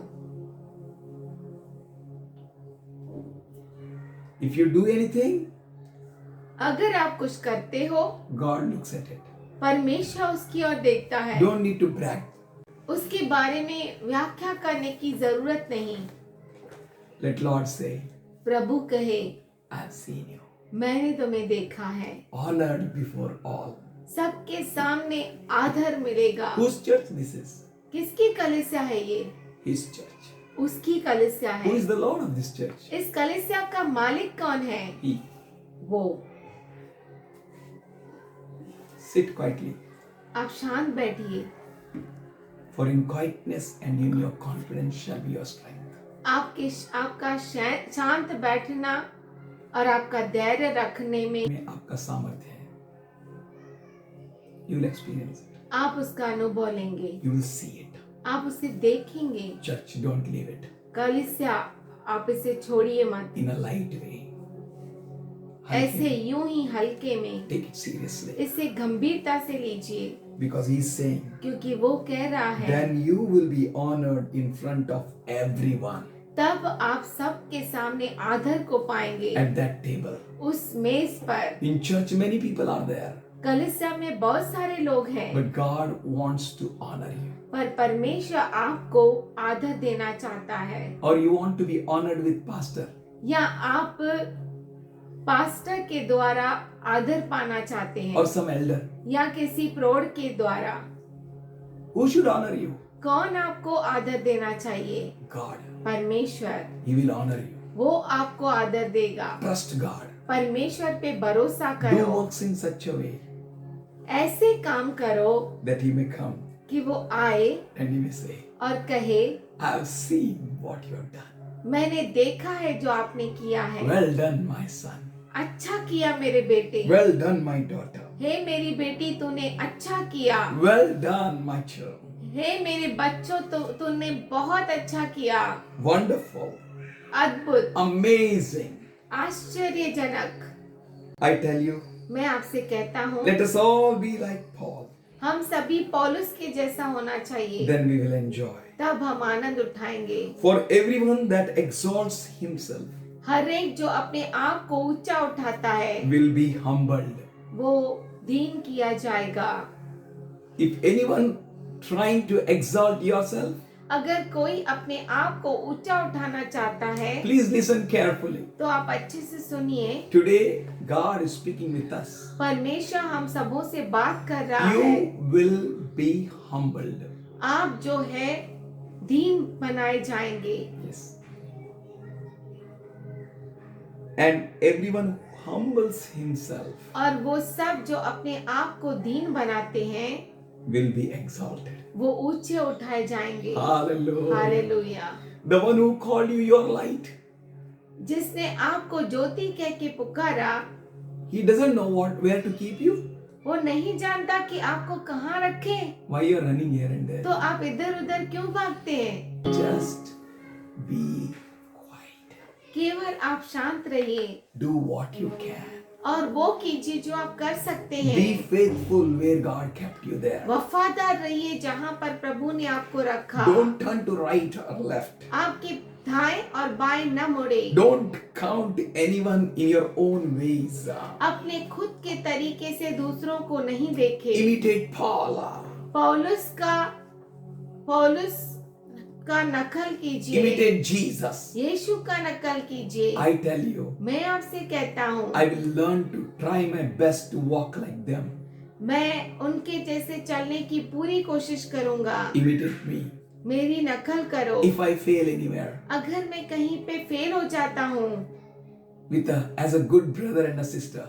D: If you do anything,
E: अगर आप कुछ करते हो,
D: God looks at it.
E: परमेश्वर उसकी ओर देखता है।
D: Don't need to brag.
E: उसके बारे में व्याख्या करने की जरूरत नहीं।
D: Let Lord say,
E: प्रभु कहे,
D: I've seen you.
E: मैंने तुम्हें देखा है।
D: Honored before all.
E: सबके सामने आदर मिलेगा।
D: Whose church this is?
E: किसकी कलीसिया है ये?
D: His church.
E: उसकी कलीसिया
D: Who
E: है।
D: is the Lord of this church?
E: इस कलीसिया का मालिक कौन है?
D: He.
E: वो।
D: Sit quietly.
E: आप शांत बैठिए।
D: For in quietness and in your confidence shall be your strength.
E: आपका शांत बैठना और आपका धैर्य रखने में
D: आपका सामर्थ्य है. You will experience it.
E: आप उसका अनुभव लेंगे।
D: You will see it.
E: आप उसे देखेंगे।
D: Church, don't leave it.
E: कलीसिया, आप इसे छोड़िए मत।
D: In a light way.
E: ऐसे यूं ही हल्के में
D: Take it seriously.
E: इसे गंभीरता से लीजिए,
D: Because he is saying,
E: क्योंकि वो कह रहा है,
D: then you will be honored in front of everyone
E: तब आप सबके सामने आदर को पाएंगे
D: at that table.
E: उस मेज पर।
D: In church, many people are there,
E: कलीसिया में बहुत सारे लोग हैं,
D: but God wants to honor you.
E: पर परमेश्वर आपको आदर देना चाहता है।
D: Or you want to be honored with pastor.
E: या आप पास्टर के द्वारा आदर पाना चाहते हैं,
D: Or some elder.
E: या किसी प्रौढ़ के द्वारा।
D: Who should honor you?
E: कौन आपको आदर देना चाहिए?
D: God.
E: परमेश्वर।
D: He will honor you.
E: वो आपको आदर देगा।
D: Trust God.
E: परमेश्वर पे भरोसा
D: Do
E: करो।
D: works in such a way
E: ऐसे काम करो
D: that he may come
E: कि वो आए
D: and he may say,
E: और कहे,
D: I have seen what you have done.
E: मैंने देखा है जो आपने किया है।
D: Well done, my son.
E: अच्छा किया मेरे बेटे।
D: Well done, my daughter.
E: हे मेरी बेटी, तूने अच्छा किया।
D: Well done, my children.
E: हे मेरे बच्चों, तूने बहुत अच्छा किया।
D: Wonderful.
E: अद्भुत,
D: Amazing.
E: आश्चर्यजनक।
D: I tell you,
E: मैं आपसे कहता हूँ,
D: let us all be like Paul.
E: हम सभी पौलुस के जैसा होना चाहिए।
D: Then we will enjoy.
E: तब हम आनंद उठाएंगे।
D: For everyone that exalts himself
E: हर एक जो अपने आप को ऊंचा उठाता है,
D: will be humbled.
E: वो दीन किया जाएगा।
D: If anyone trying to exalt yourself,
E: अगर कोई अपने आप को ऊंचा उठाना चाहता है,
D: please listen carefully.
E: तो आप अच्छे से सुनिए।
D: Today, God is speaking with us.
E: परमेश्वर हम सबों से बात कर रहा है।
D: You will be humbled.
E: आप जो है दीन बनाए जाएंगे।
D: Yes. And everyone who humbles himself
E: और वो सब जो अपने आप को दीन बनाते हैं,
D: will be exalted.
E: वो ऊंचे उठाए जाएंगे।
D: Hallelujah.
E: Hallelujah.
D: The one who called you your light,
E: जिसने आपको ज्योति कह के पुकारा,
D: he doesn't know where to keep you.
E: वो नहीं जानता कि आपको कहाँ रखे।
D: Why you are running here and there?
E: तो आप इधर उधर क्यों भागते हैं?
D: Just be quiet.
E: केवल आप शांत रहिए
D: Do what you can.
E: और वो कीजिए जो आप कर सकते हैं।
D: Be faithful where God kept you there.
E: वफादार रहिए जहाँ पर प्रभु ने आपको रखा।
D: Don't turn to right or left.
E: आपके दाएं और बाएं न मुड़े।
D: Don't count anyone in your own ways.
E: अपने खुद के तरीके से दूसरों को नहीं देखे।
D: Imitate Paul.
E: पौलुस का नकल कीजिए।
D: Imitate Jesus.
E: यीशु का नकल कीजिए।
D: I tell you,
E: मैं आपसे कहता हूँ,
D: I will learn to try my best to walk like them.
E: मैं उनके जैसे चलने की पूरी कोशिश करूंगा।
D: Imitate me.
E: मेरी नकल करो।
D: If I fail anywhere,
E: अगर मैं कहीं पे फेल हो जाता हूँ,
D: as a good brother and a sister,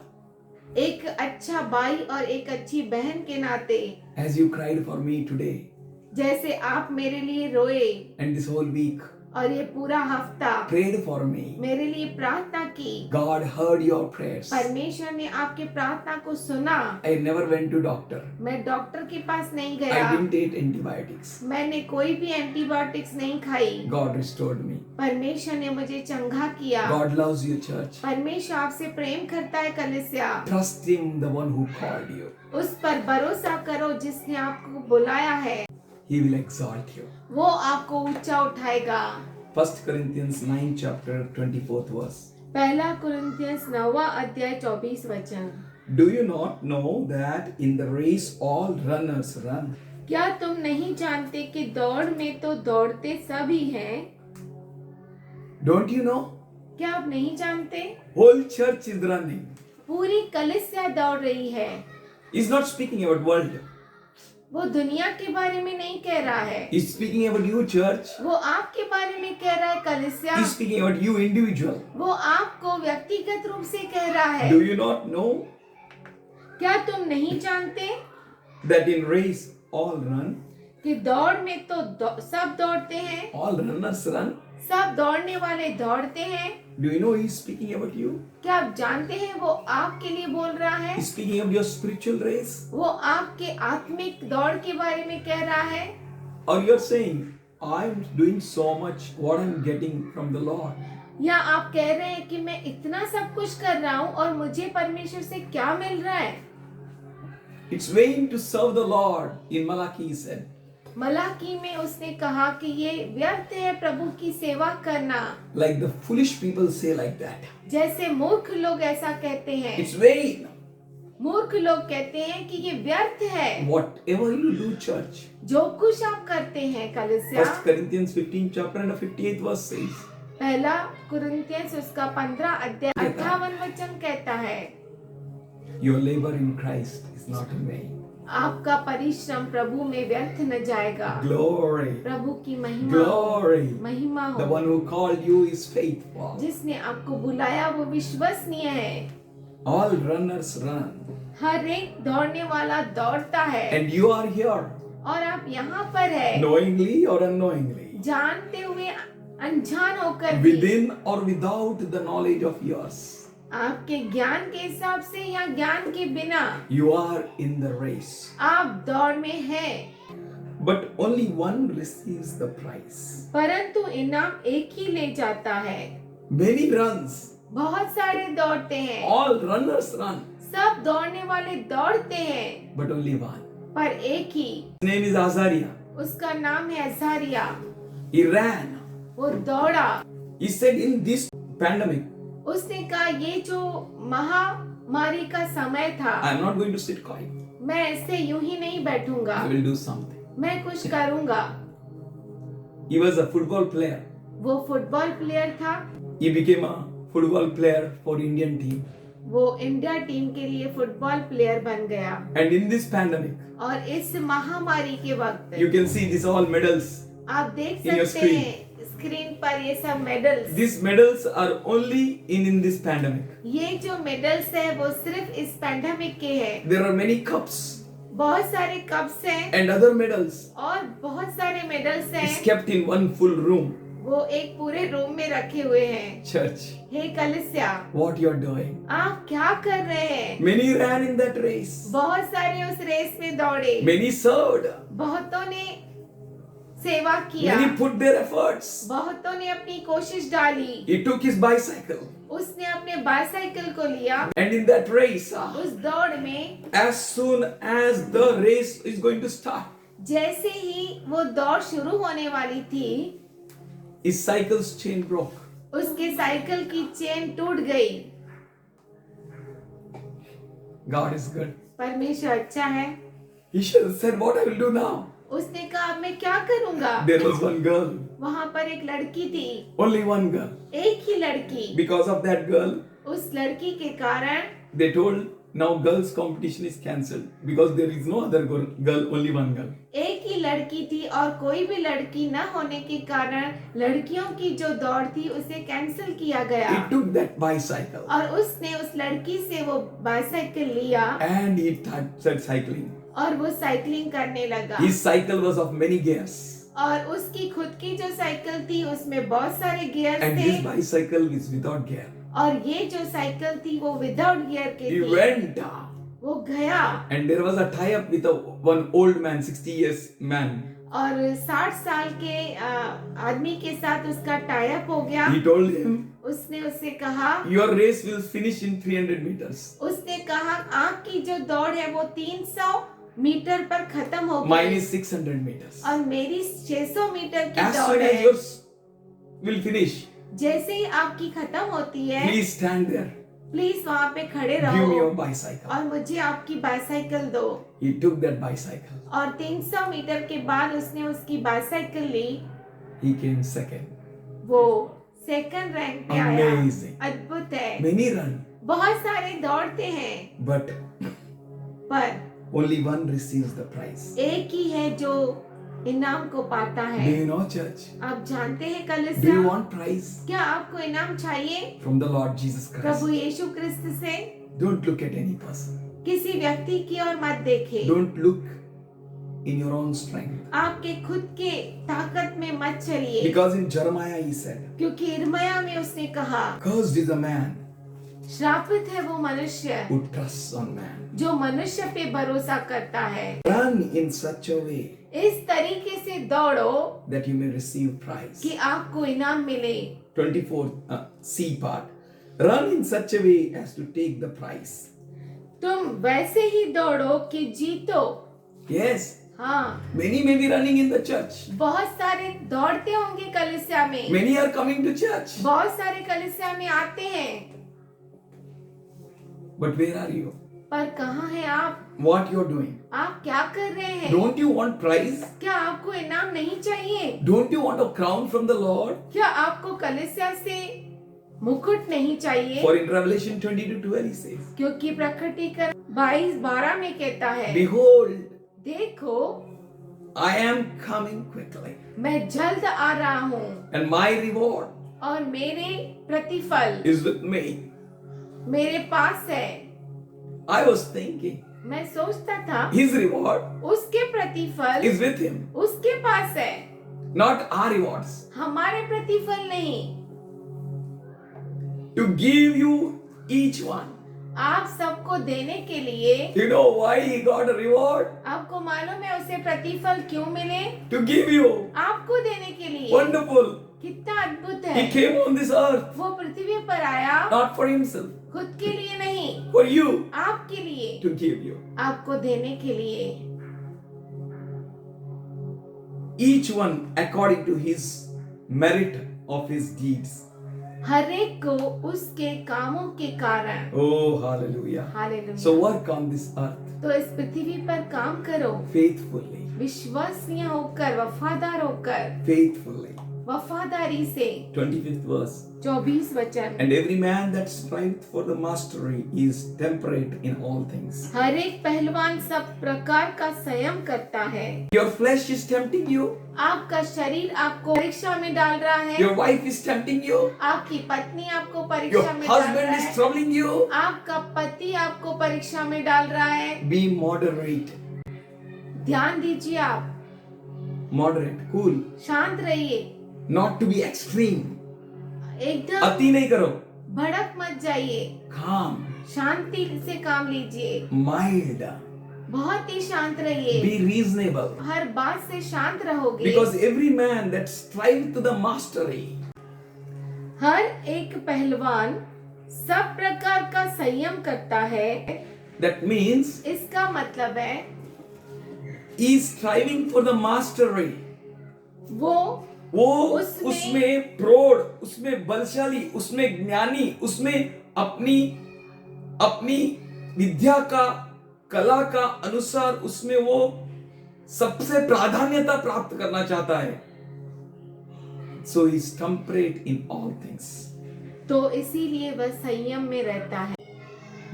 E: एक अच्छा भाई और एक अच्छी बहन के नाते,
D: as you cried for me today
E: जैसे आप मेरे लिए रोए
D: and this whole week,
E: और ये पूरा हफ्ता
D: prayed for me.
E: मेरे लिए प्रार्थना की,
D: God heard your prayers.
E: परमेश्वर ने आपके प्रार्थना को सुना।
D: I never went to doctor.
E: मैं डॉक्टर के पास नहीं
D: I
E: गया,
D: didn't take antibiotics.
E: मैंने कोई भी एंटीबायोटिक्स नहीं खाई।
D: God restored me.
E: परमेश्वर ने मुझे चंगा किया।
D: God loves you, church.
E: परमेश्वर आपसे प्रेम करता है कलीसिया।
D: Trust Him, the one who called you.
E: उस पर भरोसा करो जिसने आपको बुलाया है,
D: He will exalt you.
E: वो आपको ऊंचा उठाएगा।
D: 1 Corinthians 9 chapter 24th verse.
E: पहला कुरिन्थियंस 9वां अध्याय 24 वचन।
D: Do you not know that in the race all runners run,
E: क्या तुम नहीं जानते कि दौड़ में तो दौड़ते सभी हैं?
D: don't you know?
E: क्या आप नहीं जानते?
D: Whole church is running.
E: पूरी कलीसिया दौड़ रही है।
D: He's not speaking about world.
E: वो दुनिया के बारे में नहीं कह रहा है,
D: He's speaking about you, church.
E: वो आपके बारे में कह रहा है कलीसिया।
D: He's speaking about you, individual.
E: वो आपको व्यक्तिगत रूप से कह रहा है।
D: Do you not know
E: क्या तुम नहीं जानते
D: that in race all run,
E: कि दौड़ में तो सब दौड़ते हैं,
D: all runners run?
E: सब दौड़ने वाले दौड़ते हैं।
D: Do you know He's speaking about you?
E: क्या आप जानते हैं वो आपके लिए बोल रहा है?
D: He's speaking of your spiritual race.
E: वो आपके आत्मिक दौड़ के बारे में कह रहा है।
D: Or you're saying, I'm doing so much what I'm getting from the Lord.
E: या आप कह रहे हैं कि मैं इतना सब कुछ कर रहा हूँ और मुझे परमेश्वर से क्या मिल रहा है?
D: It's vain to serve the Lord. In Malachi he said.
E: Malachi में उसने कहा कि ये व्यर्थ है प्रभु की सेवा करना।
D: Like the foolish people say like that.
E: जैसे मूर्ख लोग ऐसा कहते हैं।
D: It's vain.
E: मूर्ख लोग कहते हैं कि ये व्यर्थ है।
D: Whatever you do, church.
E: जो कुछ आप करते हैं कलीसिया।
D: 1 Corinthians 15 chapter and the 58th verse says.
E: पहला कुरिन्थियंस उसका 15 अध्याय 58 वचन कहता है,
D: Your labor in Christ is not in vain.
E: आपका परिश्रम प्रभु में व्यर्थ न जाएगा।
D: Glory.
E: प्रभु की महिमा
D: Glory.
E: महिमा
D: The
E: हो।
D: one who called you is faithful.
E: जिसने आपको बुलाया वो विश्वसनीय है।
D: All runners run.
E: हर एक दौड़ने वाला दौड़ता है।
D: And you are here.
E: और आप यहाँ पर है,
D: Knowingly or unknowingly.
E: जानते हुए अनजान होकर भी,
D: Within or without the knowledge of yours.
E: आपके ज्ञान के हिसाब से या ज्ञान के बिना,
D: You are in the race.
E: आप दौड़ में हैं।
D: But only one receives the prize.
E: परंतु इनाम एक ही ले जाता है।
D: Many runs.
E: बहुत सारे दौड़ते हैं,
D: All runners run.
E: सब दौड़ने वाले दौड़ते हैं,
D: But only one.
E: पर एक ही।
D: His name is Azariah.
E: उसका नाम है अज़ारिया।
D: He ran.
E: वो दौड़ा।
D: He said in this pandemic,
E: उसने कहा ये जो महामारी का समय था,
D: I am not going to sit quiet.
E: मैं ऐसे यूं ही नहीं बैठूंगा,
D: I will do something.
E: मैं कुछ करूंगा।
D: He was a football player.
E: वो फुटबॉल प्लेयर था।
D: He became a football player for Indian team.
E: वो इंडिया टीम के लिए फुटबॉल प्लेयर बन गया।
D: And in this pandemic,
E: और इस महामारी के वक्त
D: you can see these all medals.
E: आप देख
D: In your
E: सकते हैं स्क्रीन पर ये सब medals.
D: These medals are only in this pandemic.
E: ये जो मेडल्स है वो सिर्फ इस पैंडेमिक के हैं।
D: There are many cups
E: बहुत सारे कप्स हैं
D: and other medals
E: और बहुत सारे मेडल्स
D: is
E: हैं।
D: kept in one full room.
E: वो एक पूरे रूम में रखे हुए हैं।
D: Church,
E: हे कलीसिया,
D: what you are doing?
E: आप क्या कर रहे हैं?
D: Many ran in that race.
E: बहुत सारे उस रेस में दौड़े,
D: Many served.
E: बहुतों ने सेवा किया,
D: Many put their efforts.
E: बहुतों ने अपनी कोशिश डाली।
D: He took his bicycle.
E: उसने अपने बाइसाइकिल को लिया।
D: And in that race,
E: उस दौड़ में
D: as soon as the race is going to start,
E: जैसे ही वो दौड़ शुरू होने वाली थी,
D: His cycle's chain broke.
E: उसके साइकिल की चेन टूट गई।
D: God is good.
E: परमेश्वर अच्छा है।
D: He should have said, what I will do now?
E: उसने कहा अब मैं क्या करूंगा।
D: There was one girl,
E: वहां पर एक लड़की थी,
D: only one girl.
E: एक ही लड़की।
D: Because of that girl,
E: उस लड़की के कारण
D: they told now girls competition is cancelled because there is no other girl, only one girl.
E: एक ही लड़की थी और कोई भी लड़की न होने के कारण लड़कियों की जो दौड़ थी उसे कैंसिल किया गया।
D: He took that bicycle
E: और उसने उस लड़की से वो बाइसाइकिल लिया
D: and he started cycling.
E: और वो साइकिलिंग करने लगा।
D: His cycle was of many gears
E: और उसकी खुद की जो साइकिल थी उसमें बहुत सारे गियर
D: and
E: थे
D: his bicycle is without gear.
E: और ये जो साइकिल थी वो विदाउट गियर के
D: He
E: थी।
D: went
E: वो गया
D: and there was a tie-up with one old man, 60 years man.
E: और 60 साल के आदमी के साथ उसका टाई अप हो गया।
D: He told him,
E: उसने उससे कहा,
D: your race will finish in 300 meters.
E: उसने कहा आपकी जो दौड़ है वो 300 मीटर पर खत्म हो
D: Mine
E: गई
D: is 600 meters.
E: और मेरी 600 मीटर की
D: As
E: दौड़
D: soon as
E: है।
D: yours will finish,
E: जैसे ही आपकी खत्म होती है
D: please stand there.
E: प्लीज वहाँ पे खड़े
D: Give me your
E: रहो
D: bicycle.
E: और मुझे आपकी बाइसाइकिल दो।
D: He took that bicycle.
E: और 300 मीटर के बाद उसने उसकी बाइसाइकिल ली।
D: He came second.
E: वो सेकंड रैंक पे आया।
D: Amazing.
E: अद्भुत है।
D: Many run,
E: बहुत सारे दौड़ते हैं
D: but
E: पर
D: only one receives the prize.
E: एक ही है जो इनाम को पाता
D: Do
E: है।
D: you know, church?
E: आप जानते हैं
D: Do you
E: कलीसिया,
D: want prize
E: क्या आपको इनाम चाहिए
D: from the Lord Jesus Christ?
E: प्रभु यीशु क्रिस्त से?
D: Don't look at any person.
E: किसी व्यक्ति की ओर मत देखे।
D: Don't look in your own strength.
E: आपके खुद के ताकत में मत चलिए,
D: Because in Jeremiah he said,
E: क्योंकि इर्मया में उसने कहा
D: cursed is the man
E: श्रापित है वो मनुष्य
D: who trusts on man.
E: जो मनुष्य पे भरोसा करता है।
D: Run in such a way
E: इस तरीके से दौड़ो
D: that you may receive prize.
E: कि आपको इनाम मिले।
D: 24th C part. Run in such a way as to take the prize.
E: तुम वैसे ही दौड़ो कि जीतो।
D: Yes,
E: हाँ,
D: many may be running in the church.
E: बहुत सारे दौड़ते होंगे कलीसिया में।
D: Many are coming to church.
E: बहुत सारे कलीसिया में आते हैं,
D: But where are you?
E: पर कहाँ हैं आप?
D: What you're doing?
E: आप क्या कर रहे हैं?
D: Don't you want prize?
E: क्या आपको इनाम नहीं चाहिए?
D: Don't you want a crown from the Lord?
E: क्या आपको कलीसिया से मुकुट नहीं चाहिए?
D: For in Revelation 22:12 he says,
E: क्योंकि प्रकटीकरण 22:12 में कहता है,
D: behold,
E: देखो
D: I am coming quickly,
E: मैं जल्द आ रहा हूँ
D: and my reward
E: और मेरे प्रतिफल
D: is with me.
E: मेरे पास है।
D: I was thinking,
E: मैं सोचता था
D: his reward
E: उसके प्रतिफल
D: is with him,
E: उसके पास है,
D: not our rewards.
E: हमारे प्रतिफल नहीं।
D: To give you each one.
E: आप सबको देने के लिए।
D: You know why he got a reward?
E: आपको मालूम है उसे प्रतिफल क्यों मिले?
D: To give you.
E: आपको देने के लिए।
D: Wonderful.
E: कितना अद्भुत
D: He
E: है।
D: came on this earth,
E: वो पृथ्वी पर आया
D: not for himself,
E: खुद के लिए नहीं,
D: for you,
E: आपके लिए,
D: to give you.
E: आपको देने के लिए।
D: Each one according to his merit of his deeds.
E: हर एक को उसके कामों के कारण।
D: Oh, hallelujah.
E: Hallelujah.
D: So work on this earth
E: तो इस पृथ्वी पर काम करो,
D: faithfully,
E: विश्वसनीय होकर, वफादार होकर,
D: faithfully.
E: वफादारी से।
D: 25th verse.
E: 24 वचन।
D: And every man that striveth for the mastery is temperate in all things.
E: हर एक पहलवान सब प्रकार का संयम करता है।
D: Your flesh is tempting you.
E: आपका शरीर आपको परीक्षा में डाल रहा है।
D: Your wife is tempting you.
E: आपकी पत्नी आपको
D: Your
E: परीक्षा में डाल रहा
D: husband is
E: है।
D: troubling you.
E: आपका पति आपको परीक्षा में डाल रहा है।
D: Be moderate.
E: ध्यान दीजिए, आप
D: Moderate, cool.
E: शांत रहिए,
D: Not to be extreme.
E: एकदम
D: अति नहीं करो.
E: भड़क मत जाइए,
D: Calm.
E: शांति से काम लीजिए,
D: Mild.
E: बहुत ही शांत रहिए,
D: Be reasonable.
E: हर बात से शांत रहोगे।
D: Because every man that strives to the mastery
E: हर एक पहलवान सब प्रकार का संयम करता है।
D: that means
E: इसका मतलब है
D: he is striving for the mastery.
E: वो
D: वो
A: उसमें-
D: उसमें प्रौढ़, उसमें बलशाली, उसमें ज्ञानी, उसमें अपनी अपनी विद्या का, कला का अनुसार उसमें वो सबसे प्राधान्यता प्राप्त करना चाहता है. So he is temperate in all things.
E: तो इसीलिए वह संयम में रहता है.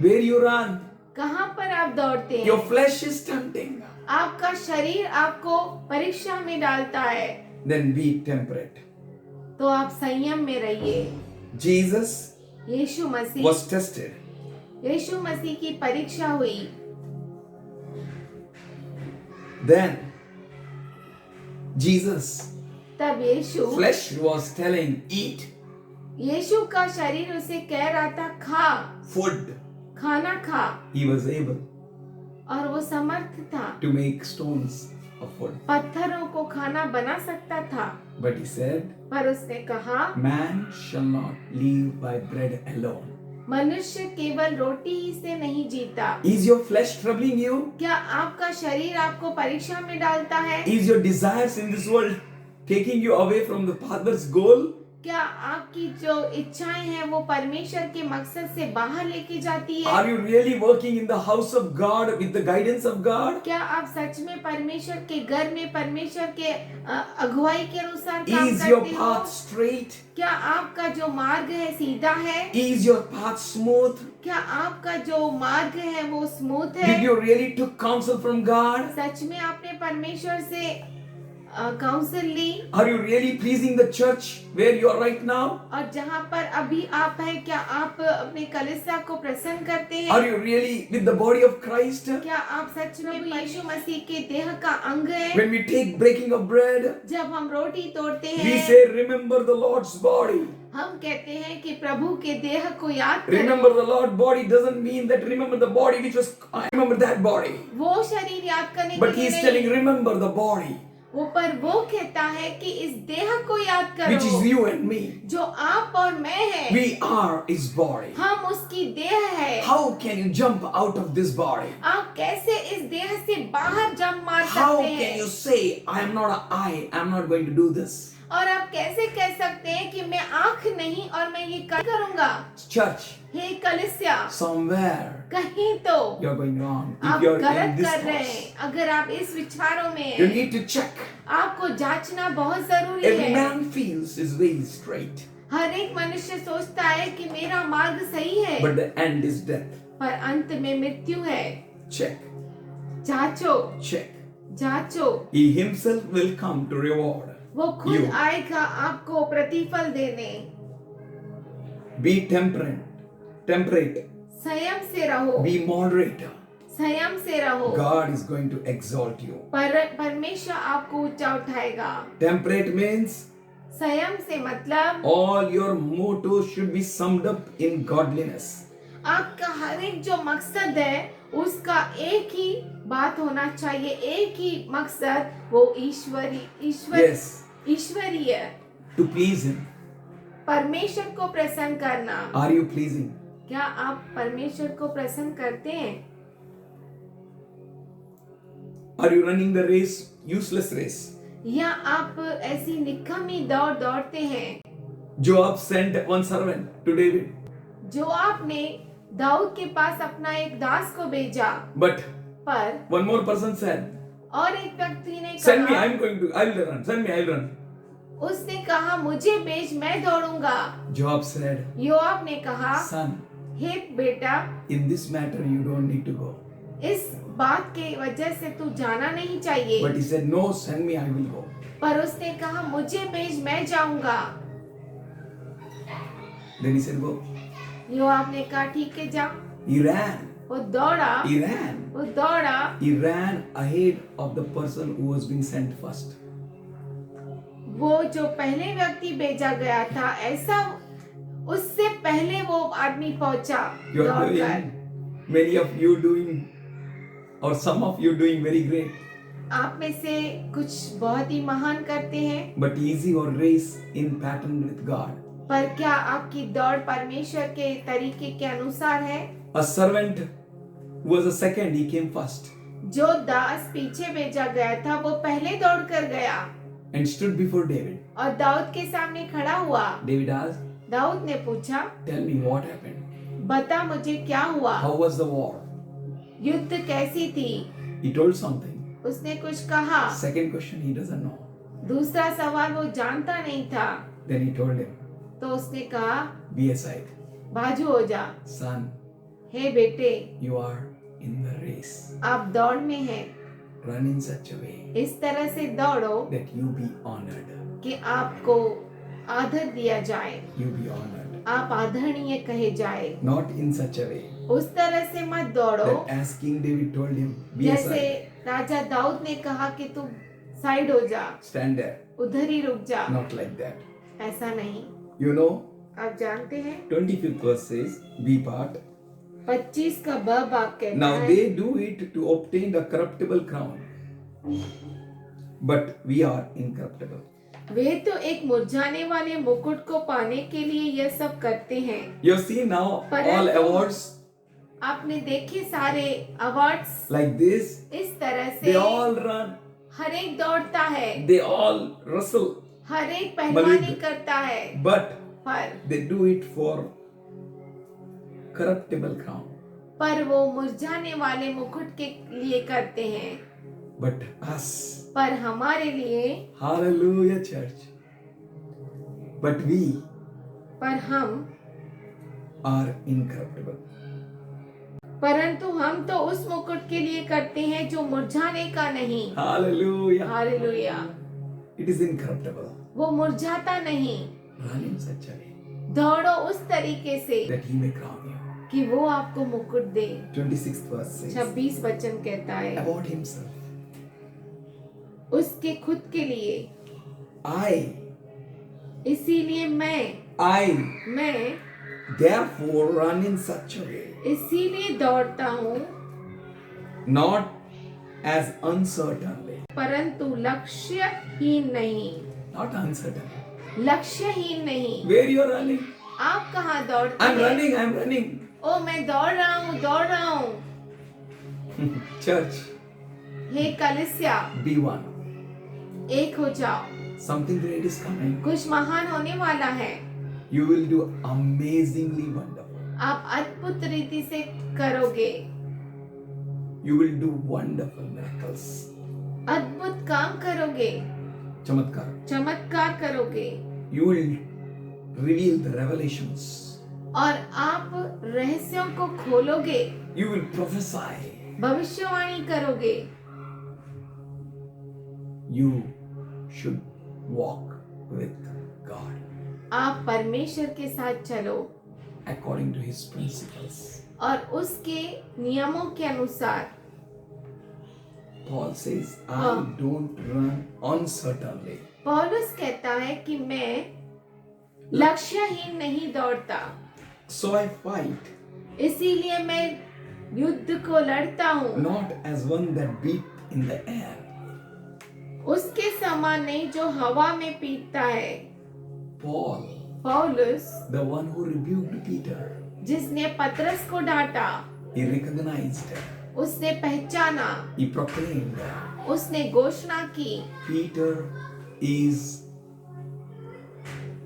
D: Where you run,
E: कहाँ पर आप दौड़ते
D: your
E: हैं,
D: flesh is tempting.
E: आपका शरीर आपको परीक्षा में डालता है,
D: Then be temperate.
E: तो आप संयम में रहिए.
D: Jesus
E: यीशु मसीह
D: was tested.
E: यीशु मसीह की परीक्षा हुई.
D: Then Jesus,
E: तब यीशु
D: flesh was telling, eat
E: यीशु का शरीर उसे कह रहा था खा,
D: food.
E: खाना खा,
D: He was able
E: और वो समर्थ था,
D: to make stones of food.
E: पत्थरों को खाना बना सकता था.
D: But he said,
E: पर उसने कहा
D: man shall not live by bread alone.
E: मनुष्य केवल रोटी ही से नहीं जीता.
D: Is your flesh troubling you?
E: क्या आपका शरीर आपको परीक्षा में डालता है?
D: Is your desires in this world taking you away from the Father's goal?
E: क्या आपकी जो इच्छाएं हैं वो परमेश्वर के मकसद से बाहर लेके जाती है?
D: Are you really working in the house of God with the guidance of God?
E: क्या आप सच में परमेश्वर के घर में परमेश्वर के अगुवाई के अनुसार काम
D: Is your
E: करते हो?
D: path straight?
E: क्या आपका जो मार्ग है सीधा है?
D: Is your path smooth?
E: क्या आपका जो मार्ग है वो स्मूथ
D: Did
E: है?
D: you really took counsel from God?
E: सच में आपने परमेश्वर से काउंसिल ली?
D: Are you really pleasing the church where you are right now?
E: और जहाँ पर अभी आप हैं, क्या आप अपने कलीसिया को प्रसन्न करते हैं?
D: Are you really with the body of Christ?
E: क्या आप सच में यीशु मसीह के देह का अंग हैं?
D: When we take breaking of bread,
E: जब हम रोटी तोड़ते
D: we
E: हैं,
D: say, remember the Lord's body.
E: हम कहते हैं कि प्रभु के देह को याद करो.
D: Remember the Lord's body doesn't mean that remember the body which was, I remember that body.
E: वो शरीर याद करने
D: But
E: के
D: he
E: लिए
D: is telling,
E: नहीं,
D: remember the body,
E: वो पर वो कहता है कि इस देह को याद
D: which is
E: करो
D: you and me.
E: जो आप और मैं हैं.
D: We are his body.
E: हम उसकी देह है.
D: How can you jump out of this body?
E: आप कैसे इस देह से बाहर जंप मार
D: How
E: सकते
D: can
E: हैं?
D: you say, I am not an eye, I am not going to do this?
E: और आप कैसे कह सकते हैं कि मैं आंख नहीं और मैं ये करूंगा?
D: Church,
E: हे कलीसिया,
D: somewhere
E: कहीं तो
D: you are going wrong.
E: आप
D: If you are in
E: गलत
D: this
E: कर रहे
D: house,
E: हैं. अगर आप इस विचारों में
D: you
E: हैं,
D: need to check.
E: आपको जांचना बहुत जरूरी
D: Every
E: है.
D: man feels his way is straight,
E: हर एक मनुष्य सोचता है कि मेरा मार्ग सही है,
D: but the end is death.
E: पर अंत में मृत्यु है.
D: Check,
E: जांचो,
D: check.
E: जांचो.
D: He himself will come to reward.
E: वो खुद
D: You.
E: आएगा आपको प्रतिफल देने.
D: Be temperate,
E: संयम से रहो,
D: be moderate.
E: संयम से रहो.
D: God is going to exalt you.
E: परमेश्वर आपको ऊंचा उठाएगा.
D: Temperate means
E: संयम से मतलब
D: all your mottos should be summed up in godliness.
E: आपका हर एक जो मकसद है उसका एक ही बात होना चाहिए, एक ही मकसद, वो
D: Yes,
E: ईश्वरीय,
D: to please him.
E: परमेश्वर को प्रसन्न करना.
D: Are you pleasing?
E: क्या आप परमेश्वर को प्रसन्न करते हैं?
D: Are you running the race, useless race?
E: या आप ऐसी निकम्मी दौड़ दौड़ते हैं
D: Joab sent one servant to David,
E: जो आपने दाऊद के पास अपना एक दास को भेजा,
D: but
E: पर
D: one more person said,
E: और एक व्यक्ति ने
D: send me,
E: कहा,
D: I will run, send me, I will run.
E: उसने कहा मुझे भेज, मैं दौड़ूंगा.
D: Joab said,
E: योआब ने कहा,
D: son,
E: हे बेटा,
D: in this matter you don't need to go.
E: इस बात के वजह से तू जाना नहीं चाहिए.
D: But he said, no, send me, I will go.
E: पर उसने कहा मुझे भेज, मैं जाऊंगा.
D: Then he said, go.
E: योआब ने कहा ठीक है जा.
D: He ran,
E: वो दौड़ा,
D: he ran.
E: वो दौड़ा.
D: He ran ahead of the person who was being sent first.
E: वो जो पहले व्यक्ति भेजा गया था, ऐसा उससे पहले वो आदमी पहुंचा
D: You are
E: दौड़कर.
D: doing, many of you doing, or some of you doing very great,
E: आप में से कुछ बहुत ही महान करते हैं,
D: but easy or race in pattern with God.
E: पर क्या आपकी दौड़ परमेश्वर के तरीके के अनुसार है?
D: A servant who was a second, he came first.
E: जो दास पीछे भेजा गया था वो पहले दौड़ कर गया.
D: and stood before David.
E: और दाऊद के सामने खड़ा हुआ।
D: David asked,
E: दाऊद ने पूछा,
D: "Tell me what happened.
E: बता मुझे क्या हुआ,
D: How was the war?"
E: युद्ध कैसी थी।
D: He told something.
E: उसने कुछ कहा।
D: Second question, he doesn't know.
E: दूसरा सवाल वो जानता नहीं था।
D: Then he told him,
E: तो उसने कहा,
D: "Be aside,
E: बाजू हो जा।
D: son.
E: हे बेटे,
D: You are in the race.
E: आप दौड़ में हैं।
D: Run in such a way
E: इस तरह से दौड़ो
D: that you be honored.
E: कि आपको आदर दिया जाए,
D: You be honored.
E: आप आदरणीय कहे जाए।
D: Not in such a way
E: उस तरह से मत दौड़ो
D: that as King David told him, be
E: जैसे
D: aside,
E: राजा दाऊद ने कहा कि तू साइड हो जा,
D: stand there.
E: उधर ही रुक जा।
D: Not like that.
E: ऐसा नहीं।
D: You know,
E: आप जानते हैं
D: 25th verse says, be part.
E: 25 का ब भाग कहता
D: Now
E: है,
D: they do it to obtain the corruptible crown, but we are incorruptible.
E: वे तो एक मुरझाने वाले मुकुट को पाने के लिए यह सब करते हैं।
D: You see now all
E: परंतु-
D: awards
E: आपने देखे सारे अवार्ड्स
D: like this,
E: इस तरह
D: they
E: से
D: all run,
E: हर एक दौड़ता है,
D: they all wrestle,
E: हर एक पहलवानी
D: मलिद।
E: करता है,
D: but
E: पर
D: they do it for corruptible crown.
E: वो मुरझाने वाले मुकुट के लिए करते हैं।
D: But us,
E: पर हमारे लिए,
D: hallelujah church, but we
E: पर हम,
D: are incorruptible.
E: परंतु हम तो उस मुकुट के लिए करते हैं जो मुरझाने का नहीं।
D: Hallelujah.
E: Hallelujah.
D: It is incorruptible.
E: वो मुरझाता नहीं।
D: Run in such a way
E: दौड़ो उस तरीके से
D: that he may crown you.
E: कि वो आपको मुकुट दे।
D: 26th verse says
E: 26 वचन कहता है,
D: about himself,
E: उसके खुद के लिए,
D: I
E: इसीलिए मैं
D: therefore run in such a way,
E: इसीलिए दौड़ता हूँ,
D: not as uncertainly,
E: परंतु लक्ष्यहीन नहीं।
D: not uncertain.
E: लक्ष्यहीन नहीं।
D: Where you are running?
E: आप कहाँ दौड़ते
D: I'm
E: हैं?
D: running.
E: ओ मैं दौड़ रहा हूँ।
D: Church,
E: हे कलीसिया,
D: be one.
E: एक हो जाओ।
D: Something great is coming.
E: कुछ महान होने वाला है।
D: You will do amazingly wonderful.
E: आप अद्भुत रीति से करोगे,
D: You will do wonderful miracles.
E: अद्भुत काम करोगे,
D: चमत्कार.
E: चमत्कार करोगे,
D: You will reveal the revelations.
E: और आप रहस्यों को खोलोगे,
D: You will prophesy.
E: भविष्यवाणी करोगे।
D: You should walk with God
E: आप परमेश्वर के साथ चलो
D: according to His principles.
E: और उसके नियमों के अनुसार।
D: Paul says, I
E: हाँ।
D: don't run uncertainly.
E: पौलुस कहता है कि मैं लक्ष्यहीन नहीं दौड़ता,
D: So I fight,
E: इसीलिए मैं युद्ध को लड़ता हूँ।
D: not as one that beat in the air.
E: उसके समान नहीं जो हवा में पीटता है।
D: Paul,
E: पौलुस,
D: the one who rebuked Peter,
E: जिसने पतरस को डांटा,
D: he recognized,
E: उसने पहचाना,
D: he proclaimed,
E: उसने घोषणा की,
D: Peter is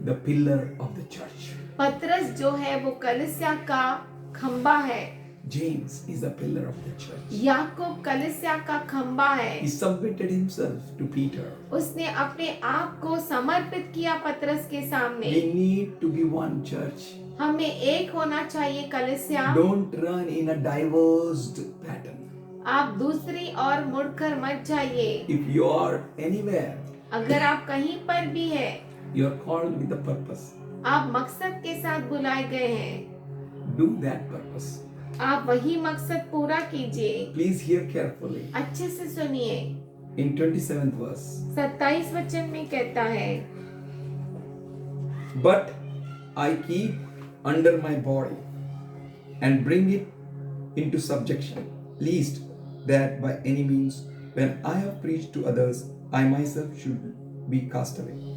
D: the pillar of the church.
E: पतरस जो है वो कलीसिया का खंबा है,
D: James is the pillar of the church.
E: याकूब कलीसिया का खंबा है।
D: He submitted himself to Peter.
E: उसने अपने आप को समर्पित किया पतरस के सामने।
D: We need to be one church.
E: हमें एक होना चाहिए कलीसिया।
D: Don't run in a diverse pattern.
E: आप दूसरी ओर मुड़कर मत जाइए।
D: If you are anywhere,
E: अगर आप कहीं पर भी है,
D: you are called with a purpose.
E: आप मकसद के साथ बुलाए गए हैं।
D: Do that purpose.
E: आप वही मकसद पूरा कीजिए।
D: Please hear carefully.
E: अच्छे से सुनिए।
D: In 27th verse,
E: 27 वचन में कहता है,
D: but I keep under my body and bring it into subjection, lest that by any means, when I have preached to others, I myself should be cast away.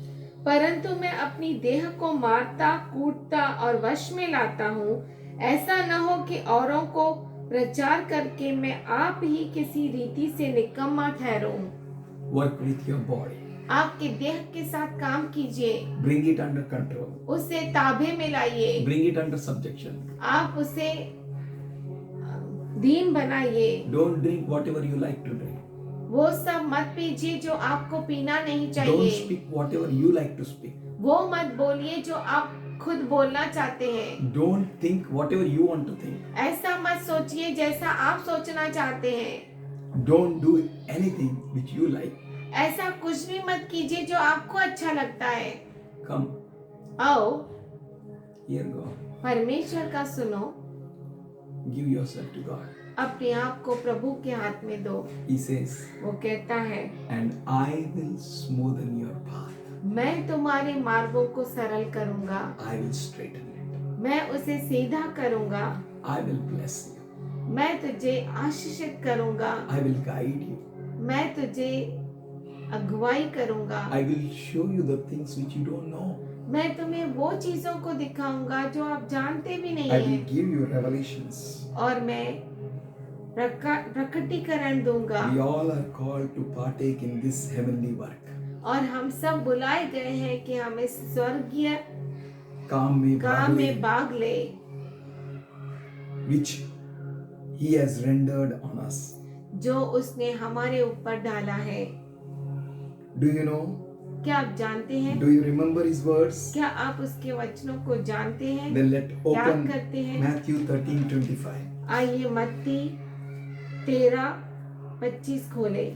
E: परंतु मैं अपनी देह को मारता, कूटता और वश में लाता हूँ, ऐसा न हो कि औरों को प्रचार करके मैं आप ही किसी रीति से निकम्मा ठहरूं।
D: Work with your body.
E: आपके देह के साथ काम कीजिए,
D: Bring it under control.
E: उसे ताबे में लाइए,
D: Bring it under subjection.
E: आप उसे दीन बनाइए।
D: Don't drink whatever you like to drink.
E: वो सब मत पीजिए जो आपको पीना नहीं
D: Don't
E: चाहिए,
D: speak whatever you like to speak.
E: वो मत बोलिए जो आप खुद बोलना चाहते हैं,
D: Don't think whatever you want to think.
E: ऐसा मत सोचिए जैसा आप सोचना चाहते हैं,
D: Don't do anything which you like.
E: ऐसा कुछ भी मत कीजिए जो आपको अच्छा लगता है।
D: Come,
E: आओ
D: hear God.
E: परमेश्वर का सुनो,
D: Give yourself to God.
E: अपने आप को प्रभु के हाथ में दो।
D: He says,
E: वो कहता है,
D: and I will smoothen your path.
E: मैं तुम्हारे मार्गों को सरल करूंगा,
D: I will straighten it.
E: मैं उसे सीधा करूंगा,
D: I will bless you.
E: मैं तुझे आशीषित करूंगा,
D: I will guide you.
E: मैं तुझे अगुवाई करूंगा,
D: I will show you the things which you don't know.
E: मैं तुम्हें वो चीजों को दिखाऊंगा जो आप जानते भी नहीं
D: I will
E: हैं,
D: give you revelations.
E: और मैं प्रकटीकरण दूंगा।
D: We all are called to partake in this heavenly work.
E: और हम सब बुलाए गए हैं कि हम इस स्वर्गीय
D: काम में
E: काम में भाग ले,
D: which He has rendered on us.
E: जो उसने हमारे ऊपर डाला है।
D: Do you know?
E: क्या आप जानते हैं?
D: Do you remember His words?
E: क्या आप उसके वचनों को जानते हैं?
D: Then let
E: याद
D: open
E: करते हैं?
D: Matthew 13:25.
E: आइए मत्ती 13:25 खोले।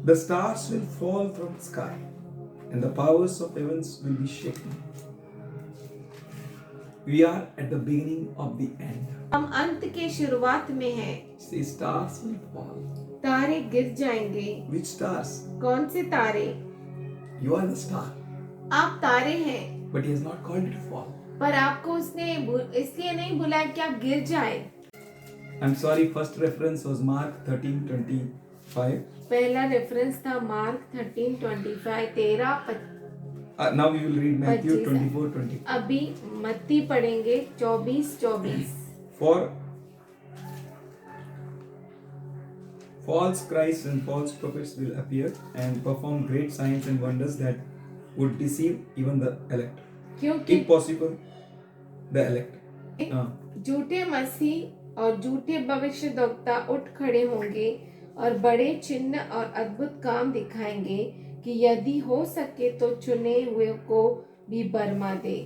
D: The stars will fall from the sky, and the powers of heavens will be shaken. We are at the beginning of the end.
E: हम अंत के शुरुआत में हैं।
D: See, stars will fall.
E: तारे गिर जाएंगे।
D: Which stars?
E: कौन से तारे?
D: You are the star,
E: आप तारे हैं,
D: but He has not called you to fall.
E: पर आपको उसने इसलिए नहीं बुलाया कि आप गिर जाए।
D: I'm sorry, first reference was Mark 13:25.
E: पहला रेफरेंस था mark 13:25
D: Now we will read Matthew
E: 25 है।
D: 24:20.
E: अभी मत्ती पढ़ेंगे 24:24।
D: For false Christs and false prophets will appear and perform great signs and wonders that would deceive even the elect.
E: क्योंकि
D: If possible, the elect.
E: झूठे मसीह और झूठे भविष्यद्वक्ता उठ खड़े होंगे और बड़े चिन्ह और अद्भुत काम दिखाएंगे कि यदि हो सके तो चुने हुए को भी बरमा दे।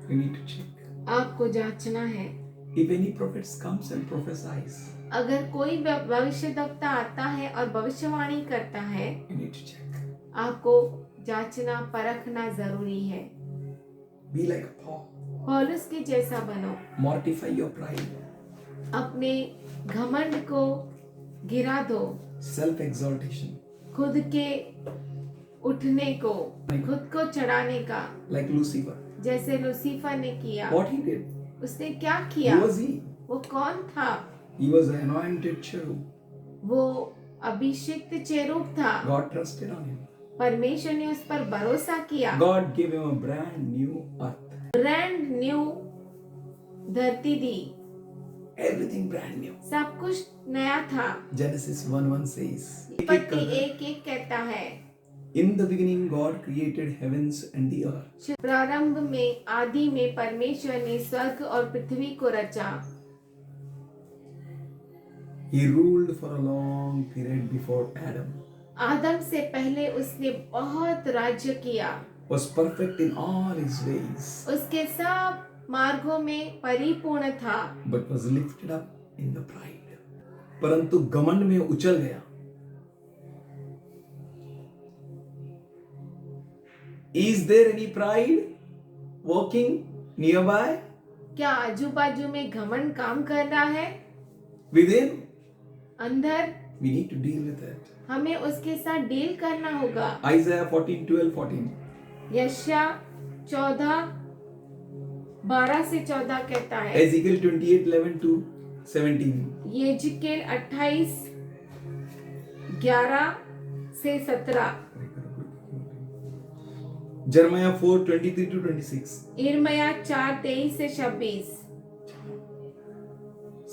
D: You need to check.
E: आपको जांचना है।
D: If any prophets comes and prophesies,
E: अगर कोई भविष्यद्वक्ता आता है और भविष्यवाणी करता है,
D: you need to check.
E: आपको जांचना परखना जरूरी है।
D: Be like Paul.
E: पौलुस के जैसा बनो,
D: Mortify your pride.
E: अपने घमंड को गिरा दो,
D: Self-exaltation.
E: खुद के उठने को, खुद को चढ़ाने का,
D: Like Lucifer.
E: जैसे लूसीफर ने किया।
D: What he did?
E: उसने क्या
D: Who
E: किया?
D: was he?
E: वो कौन था?
D: He was an anointed cherub.
E: वो अभिषिक्त चेरूब था।
D: God trusted on him.
E: परमेश्वर ने उस पर भरोसा किया।
D: God gave him a brand new earth.
E: Brand new धरती दी,
D: Everything brand new.
E: सब कुछ नया था।
D: Genesis 1:1 says,
E: उत्पत्ति 1:1 कहता है,
D: In the beginning God created heavens and the earth.
E: प्रारंभ में आदि में परमेश्वर ने स्वर्ग और पृथ्वी को रचा।
D: He ruled for a long period before Adam.
E: आदम से पहले उसने बहुत राज्य किया।
D: Was perfect in all his ways,
E: उसके सब मार्गों में परिपूर्ण था,
D: but was lifted up in the pride. परंतु घमंड में उछल गया. Is there any pride working nearby?
E: क्या आजू बाजू में घमंड काम कर रहा है?
D: Within?
E: अंदर
D: We need to deal with it.
E: हमें उसके साथ डील करना होगा।
D: Isaiah 14:12-14.
E: यशाया 14:12 से 14 कहता है,
D: Ezekiel 28:11-17.
E: यहेजकेल 28:11 से 17,
D: Jeremiah 4:23-26.
E: यिर्मयाह 4:23 से 26,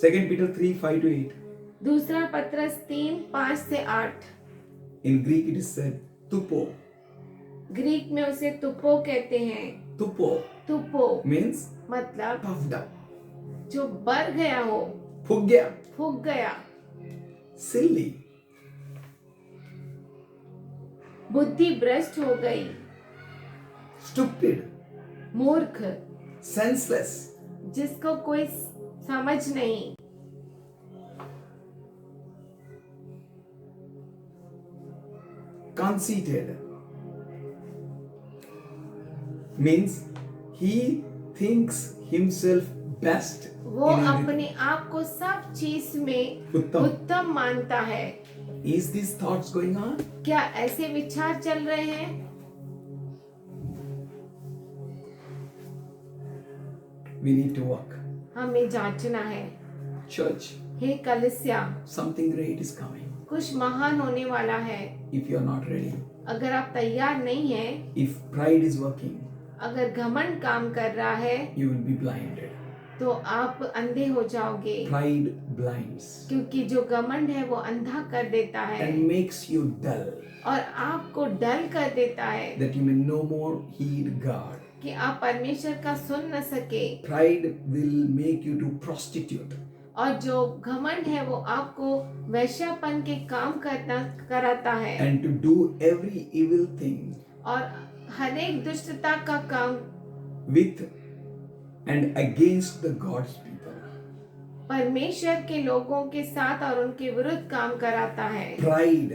D: 2 Peter 3:5-8.
E: दूसरा पत्रस 3:5 से 8।
D: In Greek it is said, Tupo.
E: Greek में उसे तुपो कहते हैं।
D: Tupo
E: तुपो
D: means
E: मतलब
D: puffed up.
E: जो बढ़ गया हो,
D: फूक गया.
E: फूक गया।
D: Silly.
E: बुद्धि भ्रष्ट हो गई।
D: Stupid.
E: मूर्ख,
D: Senseless.
E: जिसको कोई समझ नहीं।
D: Conceited means he thinks himself best
E: वो
D: in everything.
E: अपने आप को सब चीज में
D: उत्तम.
E: उत्तम मानता है।
D: Is these thoughts going on?
E: क्या ऐसे विचार चल रहे हैं?
D: We need to work.
E: हमें जांचना है।
D: Church,
E: हे कलिसिया,
D: something great is coming.
E: कुछ महान होने वाला है।
D: If you are not ready,
E: अगर आप तैयार नहीं हैं,
D: if pride is working,
E: अगर घमंड काम कर रहा है,
D: you will be blinded.
E: तो आप अंधे हो जाओगे।
D: Pride blinds
E: क्योंकि जो घमंड है वो अंधा कर देता है
D: and makes you dull,
E: और आपको डल कर देता है
D: that you may no more heed God.
E: कि आप परमेश्वर का सुन न सके।
D: Pride will make you to prostitute.
E: और जो घमंड है वो आपको वैश्यापन के काम कराता है
D: And to do every evil thing
E: और हर एक दुष्टता का काम
D: with and against the God's people.
E: परमेश्वर के लोगों के साथ और उनके विरुद्ध काम कराता है।
D: Pride,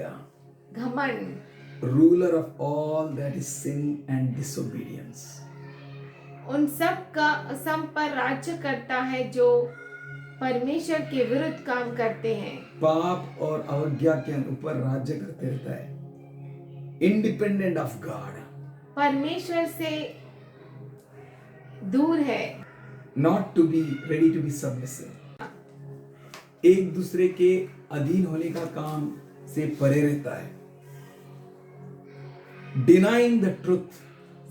E: घमंड
D: ruler of all that is sin and disobedience.
E: उन सब पर राज्य करता है जो परमेश्वर के विरुद्ध काम करते हैं।
D: पाप और अवज्ञा के ऊपर राज्य करते रहता है, इंडिपेंडेंट ऑफ गॉड,
E: परमेश्वर से दूर है,
D: not to be ready to be submissive, एक दूसरे के अधीन होने का काम से परे रहता है, डिनाइंग द ट्रुथ,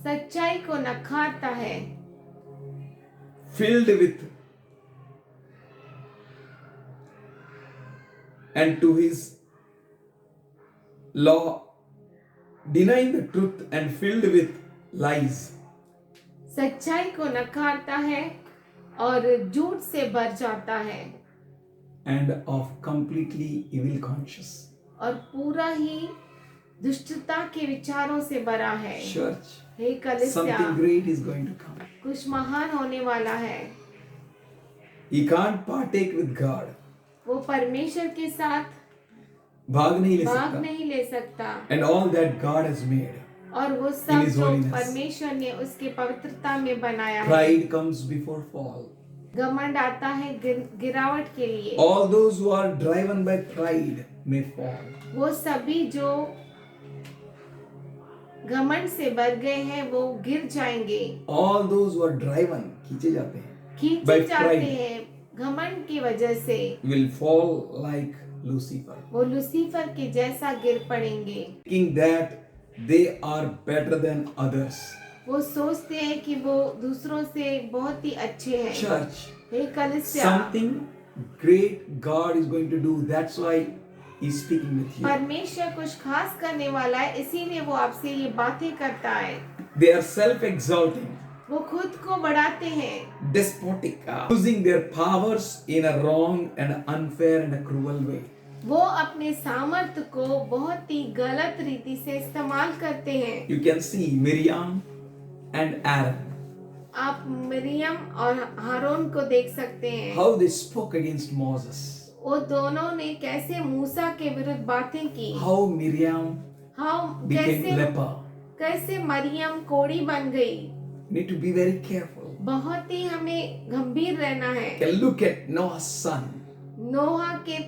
E: सच्चाई को नकारता है,
D: filled with and to his law, denying the truth and filled with lies.
E: सच्चाई को नकारता है और झूठ से भर जाता है
D: And of completely evil conscious.
E: और पूरा ही दुष्टता के विचारों से भरा है।
D: Church,
E: हे कलीसिया,
D: something great is going to come.
E: कुछ महान होने वाला है।
D: He can't partake with God.
E: वो परमेश्वर के साथ
D: भाग नहीं ले
E: भाग
D: सकता.
E: नहीं ले सकता
D: And all that God has made.
E: और वो
D: In
E: सब
D: his
E: जो
D: holiness.
E: परमेश्वर ने उसके पवित्रता में बनाया है।
D: Pride comes before fall.
E: घमंड आता है गिरावट के लिए।
D: All those who are driven by pride may fall.
E: वो सभी जो घमंड से भर गए हैं वो गिर जाएंगे,
D: All those who are driven, खींचे जाते हैं,
E: खींचे
D: by
E: जाते
D: pride.
E: हैं घमंड की वजह से,
D: will fall like Lucifer,
E: वो लूसीफर के जैसा गिर पड़ेंगे।
D: thinking that they are better than others.
E: वो सोचते हैं कि वो दूसरों से बहुत ही अच्छे हैं।
D: Church,
E: हे कलीसिया,
D: something great God is going to do. That's why He's speaking with you.
E: परमेश्वर कुछ खास करने वाला है, इसीलिए वो आपसे ये बातें करता है।
D: They are self-exalting,
E: वो खुद को बढ़ाते हैं,
D: despotic, using their powers in a wrong and unfair and a cruel way.
E: वो अपने सामर्थ्य को बहुत ही गलत रीति से इस्तेमाल करते हैं।
D: You can see Miriam and Aaron,
E: आप मरियम और हारून को देख सकते हैं,
D: how they spoke against Moses.
E: वो दोनों ने कैसे मूसा के विरुद्ध बातें की।
D: How Miriam
E: हाँ,
D: became leper.
E: कैसे मरियम कोढ़ी बन गई।
D: Need to be very careful.
E: बहुत ही हमें गंभीर रहना है।
D: Can look at Noah's son.
E: नोहा के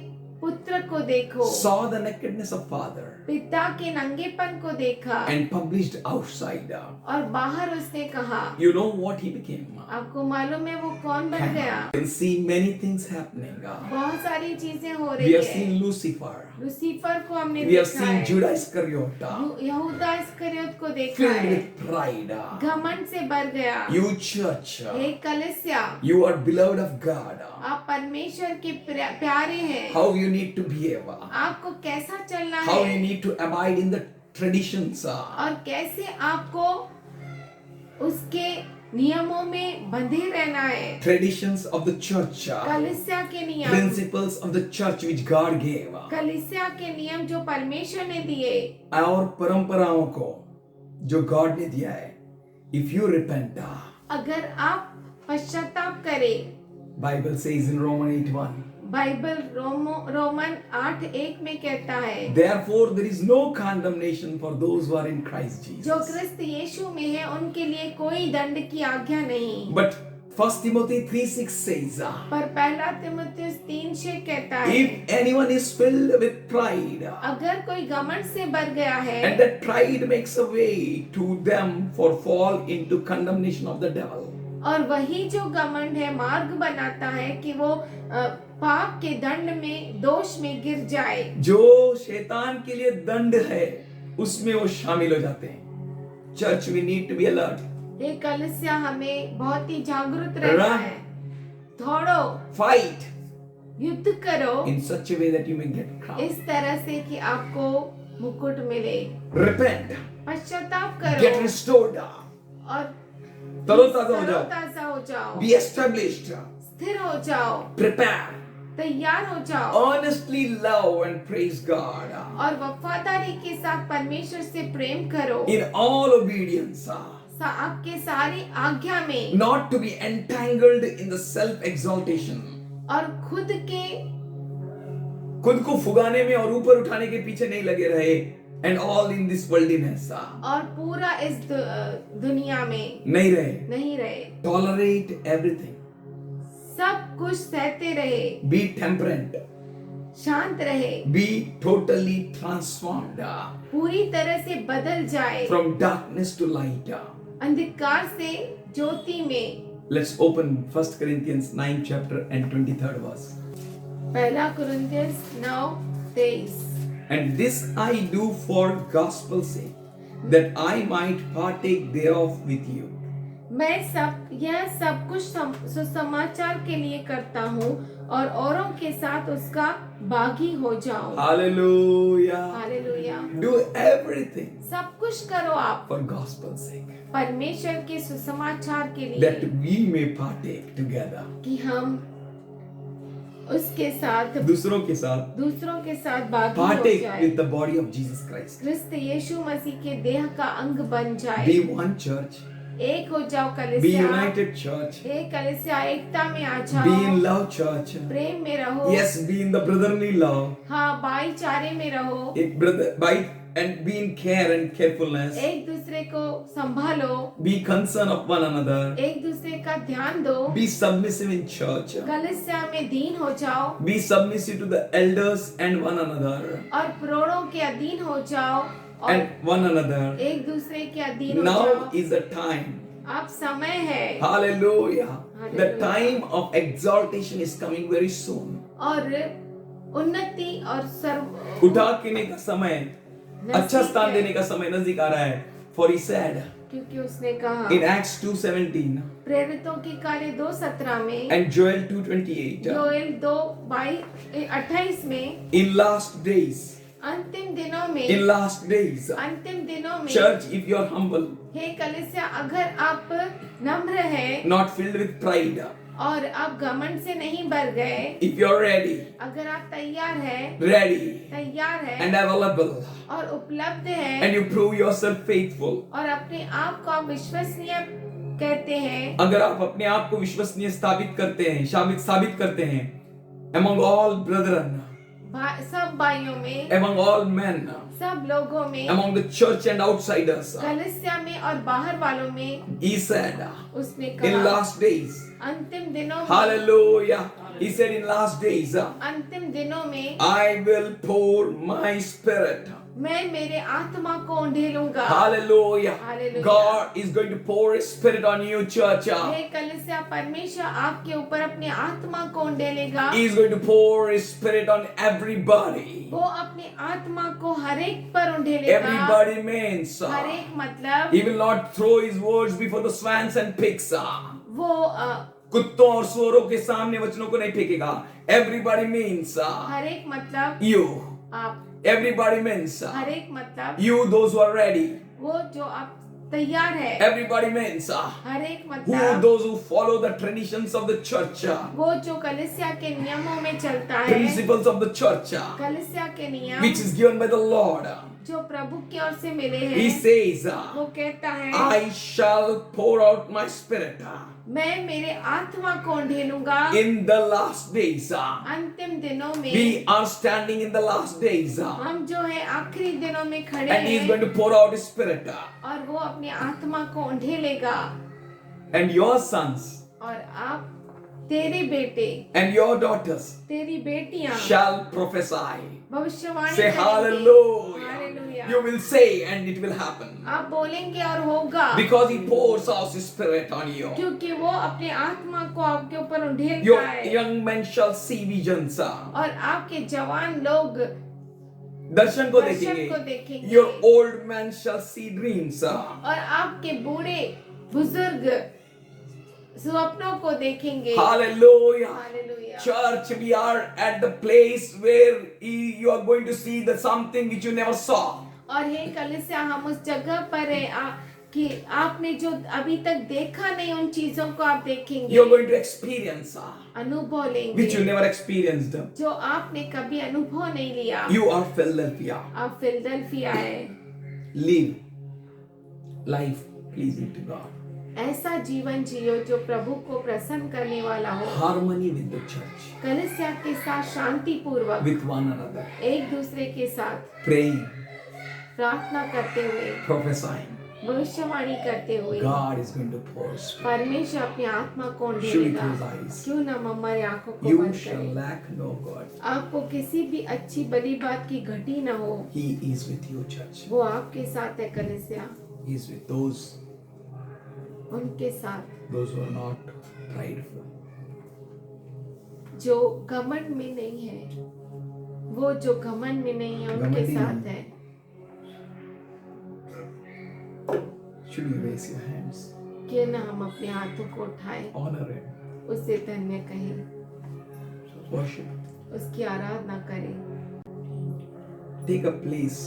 E: पुत्र को देखो,
D: Saw the nakedness of father
E: पिता के नंगेपन को देखा
D: and published outside.
E: और बाहर उसने कहा।
D: You know what he became?
E: आपको मालूम है वो कौन बन गया?
D: You can see many things happening.
E: बहुत सारी चीजें हो
D: We
E: रही
D: have
E: है।
D: seen Lucifer.
E: लूसीफर को हमने
D: We have
E: देखा
D: seen
E: है,
D: Judas Iscariot
E: यहूदा इस्करियोत को देखा
D: filled
E: है,
D: with pride.
E: घमंड से भर गया।
D: You church,
E: हे कलीसिया,
D: you are beloved of God.
E: आप परमेश्वर के प्यारे हैं।
D: How you need to behave.
E: आपको कैसा चलना
D: How you
E: है,
D: need to abide in the traditions,
E: और कैसे आपको उसके नियमों में बंधे रहना है।
D: traditions of the church,
E: कलीसिया के नियम,
D: principles of the church which God gave,
E: कलीसिया के नियम जो परमेश्वर ने दिए,
D: और परंपराओं को जो God ने दिया है। If you repent,
E: अगर आप पश्चाताप करें,
D: Bible says in Romans 8:1,
E: Bible Roman 8:1 में कहता है,
D: therefore there is no condemnation for those who are in Christ
E: जो
D: Jesus.
E: क्रिस्त यीशु में है उनके लिए कोई दंड की आज्ञा नहीं।
D: But 1 Timothy 3:6 says,
E: पर पहला तीमुथियुस 3:6 कहता है,
D: if anyone is filled with pride,
E: अगर कोई घमंड से भर गया है,
D: and that pride makes a way to them for fall into condemnation of the devil.
E: और वही जो घमंड है मार्ग बनाता है कि वो पाप के दंड में, दोष में गिर जाए।
D: जो शैतान के लिए दंड है उसमें वो शामिल हो जाते हैं। Church we need to be alert.
E: ये कलीसिया हमें बहुत ही जागरूक रहना
D: Run.
E: है। दौड़ो,
D: Fight
E: युद्ध करो
D: in such a way that you may get crown.
E: इस तरह से कि आपको मुकुट मिले।
D: Repent,
E: पश्चाताप
D: get
E: करो
D: restored,
E: और
D: तरोताजा हो जाओ,
E: तरोताजा हो जाओ,
D: be established,
E: स्थिर हो जाओ,
D: prepare,
E: तैयार हो जाओ,
D: earnestly love and praise God
E: और वफादारी के साथ परमेश्वर से प्रेम करो,
D: in all obedience,
E: आपके सारी आज्ञा में,
D: not to be entangled in the self-exaltation.
E: और
D: खुद को फुगाने में और ऊपर उठाने के पीछे नहीं लगे रहे, and all in this worldliness,
E: और पूरा इस दुनिया में
D: नहीं रहे।
E: नहीं रहे,
D: Tolerate everything,
E: सब कुछ सहते रहे,
D: be temperate,
E: शांत रहे,
D: be totally transformed
E: पूरी तरह से बदल जाए,
D: from darkness to light.
E: अंधकार से ज्योति में।
D: Let's open 1 Corinthians 9 chapter and 23rd verse.
E: पहला कुरिन्थियस 9:23।
D: And this I do for gospel's sake, that I might partake thereof with you.
E: मैं यह सब कुछ सुसमाचार के लिए करता हूँ और औरों के साथ उसका भागी हो जाऊं।
D: Hallelujah.
E: हालेलुया।
D: Do everything
E: सब कुछ करो आप
D: for gospel's sake,
E: परमेश्वर के सुसमाचार के
D: that
E: लिए,
D: we may partake together.
E: कि हम उसके साथ,
D: दूसरों के साथ
E: दूसरों के साथ भागी हो
D: partake
E: जाए,
D: with the body of Jesus Christ.
E: क्रिस्त यीशु मसीह के देह का अंग बन जाए।
D: Be one church.
E: एक हो जाओ
D: Be
E: कलीसिया,
D: united church.
E: एक कलीसिया, एकता में आ
D: Be in
E: जाओ,
D: love church.
E: प्रेम में रहो।
D: Yes, be in the brotherly love.
E: हाँ, भाईचारे में रहो,
D: एक brother by and be in care and carefulness.
E: एक दूसरे को संभालो,
D: Be concerned of one another.
E: एक दूसरे का ध्यान दो,
D: Be submissive in church.
E: कलीसिया में दीन हो जाओ
D: Be submissive to the elders and one another.
E: और प्रोड़ों के अधीन हो जाओ और
D: And one another.
E: एक दूसरे के अधीन हो
D: Now
E: जाओ।
D: is the time.
E: अब समय है
D: Hallelujah. The
E: Hallelujah.
D: time of exaltation is coming very soon.
E: और उन्नति और सर्व
D: उठा केने का समय, अच्छा स्थान देने का समय नजदीक आ रहा है. For he said
E: क्योंकि उसने कहा
D: in Acts 2:17
E: प्रेरितों की कार्य 2:17 में,
D: and Joel 2:28,
E: योएल 2:28 में,
D: in last days,
E: अंतिम दिनों में,
D: in last days,
E: अंतिम दिनों में,
D: church, if you are humble,
E: हे कलीसिया, अगर आप नम्र हैं
D: not filled with pride,
E: और आप घमंड से नहीं भर गए,
D: if you are ready,
E: अगर आप तैयार हैं, तैयार हैं
D: and available,
E: और उपलब्ध हैं
D: and you prove yourself faithful,
E: और अपने आप को आप विश्वसनीय कहते हैं,
D: अगर आप अपने आप को विश्वसनीय साबित करते हैं among all brethren,
E: सब भाइयों में,
D: among all men,
E: सब लोगों में,
D: among the church and outsiders,
E: कलीसिया में और बाहर वालों में,
D: he said
E: उसने
D: in
E: कहा
D: last days,
E: अंतिम दिनों में,
D: hallelujah, he said in last days,
E: अंतिम दिनों में
D: I will pour my spirit.
E: मैं मेरे आत्मा को ढेलूंगा।
D: Hallelujah.
E: Hallelujah.
D: God is going to pour his spirit on you, church.
E: हे कलीसिया, परमेश्वर आपके ऊपर अपने आत्मा को ढेलेगा।
D: He is going to pour his spirit on everybody.
E: वो अपने आत्मा को हर एक पर ढेलेगा।
D: Everybody means
E: हर एक मतलब
D: he will not throw his words before the swans and pigs.
E: वो
D: कुत्तों और सूअरों के सामने वचनों को नहीं फेंकेगा. Everybody means
E: हर एक मतलब
D: you.
E: आप
D: Everybody means
E: हर एक मतलब
D: you, those who are ready.
E: वो जो आप तैयार है,
D: Everybody means
E: हर एक
D: who,
E: मतलब
D: those who follow the traditions of the church,
E: वो जो कलीसिया के नियमों में चलता है,
D: principles of the church,
E: कलीसिया के नियम
D: which is given by the Lord.
E: जो प्रभु की ओर से मिले
D: He
E: हैं,
D: says,
E: वो कहता है
D: I shall pour out my spirit
E: मैं मेरे आत्मा को ढेलूंगा
D: in the last days.
E: अंतिम दिनों में।
D: We are standing in the last days.
E: हम जो है आखिरी दिनों में खड़े
D: And He is going
E: हैं
D: to pour out His spirit.
E: और वो अपनी आत्मा को ढेलेगा।
D: And your sons
E: और आप, तेरे बेटे,
D: and your daughters
E: तेरी बेटियां
D: shall prophesy.
E: भविष्यवाणी
D: Say
E: करेंगे।
D: hallelujah.
E: Hallelujah.
D: You will say and it will happen.
E: आप बोलेंगे और होगा,
D: Because He pours out His spirit on you.
E: क्योंकि वो अपने आत्मा को आपके ऊपर
D: Your
E: ढेलता है।
D: young men shall see visions.
E: और आपके जवान लोग
D: दर्शन को
E: दर्शन को
D: देखेंगे.
E: देखेंगे।
D: Your old men shall see dreams.
E: और आपके बूढ़े बुजुर्ग स्वप्नों को देखेंगे।
D: Hallelujah.
E: Hallelujah.
D: Church, we are at the place where you are going to see the something which you never saw.
E: और हे कलीसिया, हम उस जगह पर है कि आपने जो अभी तक देखा नहीं उन चीजों को आप देखेंगे।
D: You are going to experience
E: अनुभव
D: which you
E: लेंगे
D: never experienced.
E: जो आपने कभी अनुभव नहीं लिया।
D: You are Philadelphia.
E: आप फिलडेल्फिया है।
D: Live life pleasing to God.
E: ऐसा जीवन जियो जो प्रभु को प्रसन्न करने वाला हो।
D: Harmony with the church,
E: कलीसिया के साथ शांति पूर्वक,
D: with one another,
E: एक दूसरे के साथ
D: praying,
E: प्रार्थना करते हुए,
D: prophesying.
E: भविष्यवाणी करते हुए
D: God is going to pour His spirit.
E: परमेश्वर अपनी आत्मा को
D: Should we
E: ढेलेगा।
D: close eyes?
E: क्यों ना हम हमारी आंखों को
D: You
E: बंद
D: shall
E: करें।
D: lack no God.
E: आपको किसी भी अच्छी बड़ी बात की घटी न हो।
D: He is with you, church.
E: वो आपके साथ है कलीसिया,
D: He is with those
E: उनके साथ
D: who are not prideful.
E: जो घमंड में नहीं है, वो जो घमंड में नहीं है उनके
D: घमंडी
E: साथ
D: नहीं।
E: है।
D: Should we raise your hands?
E: क्यों ना हम अपने हाथों को उठाएं,
D: Honor Him.
E: उसे धन्य कहें,
D: Worship.
E: उसकी आराधना करें।
D: Take a place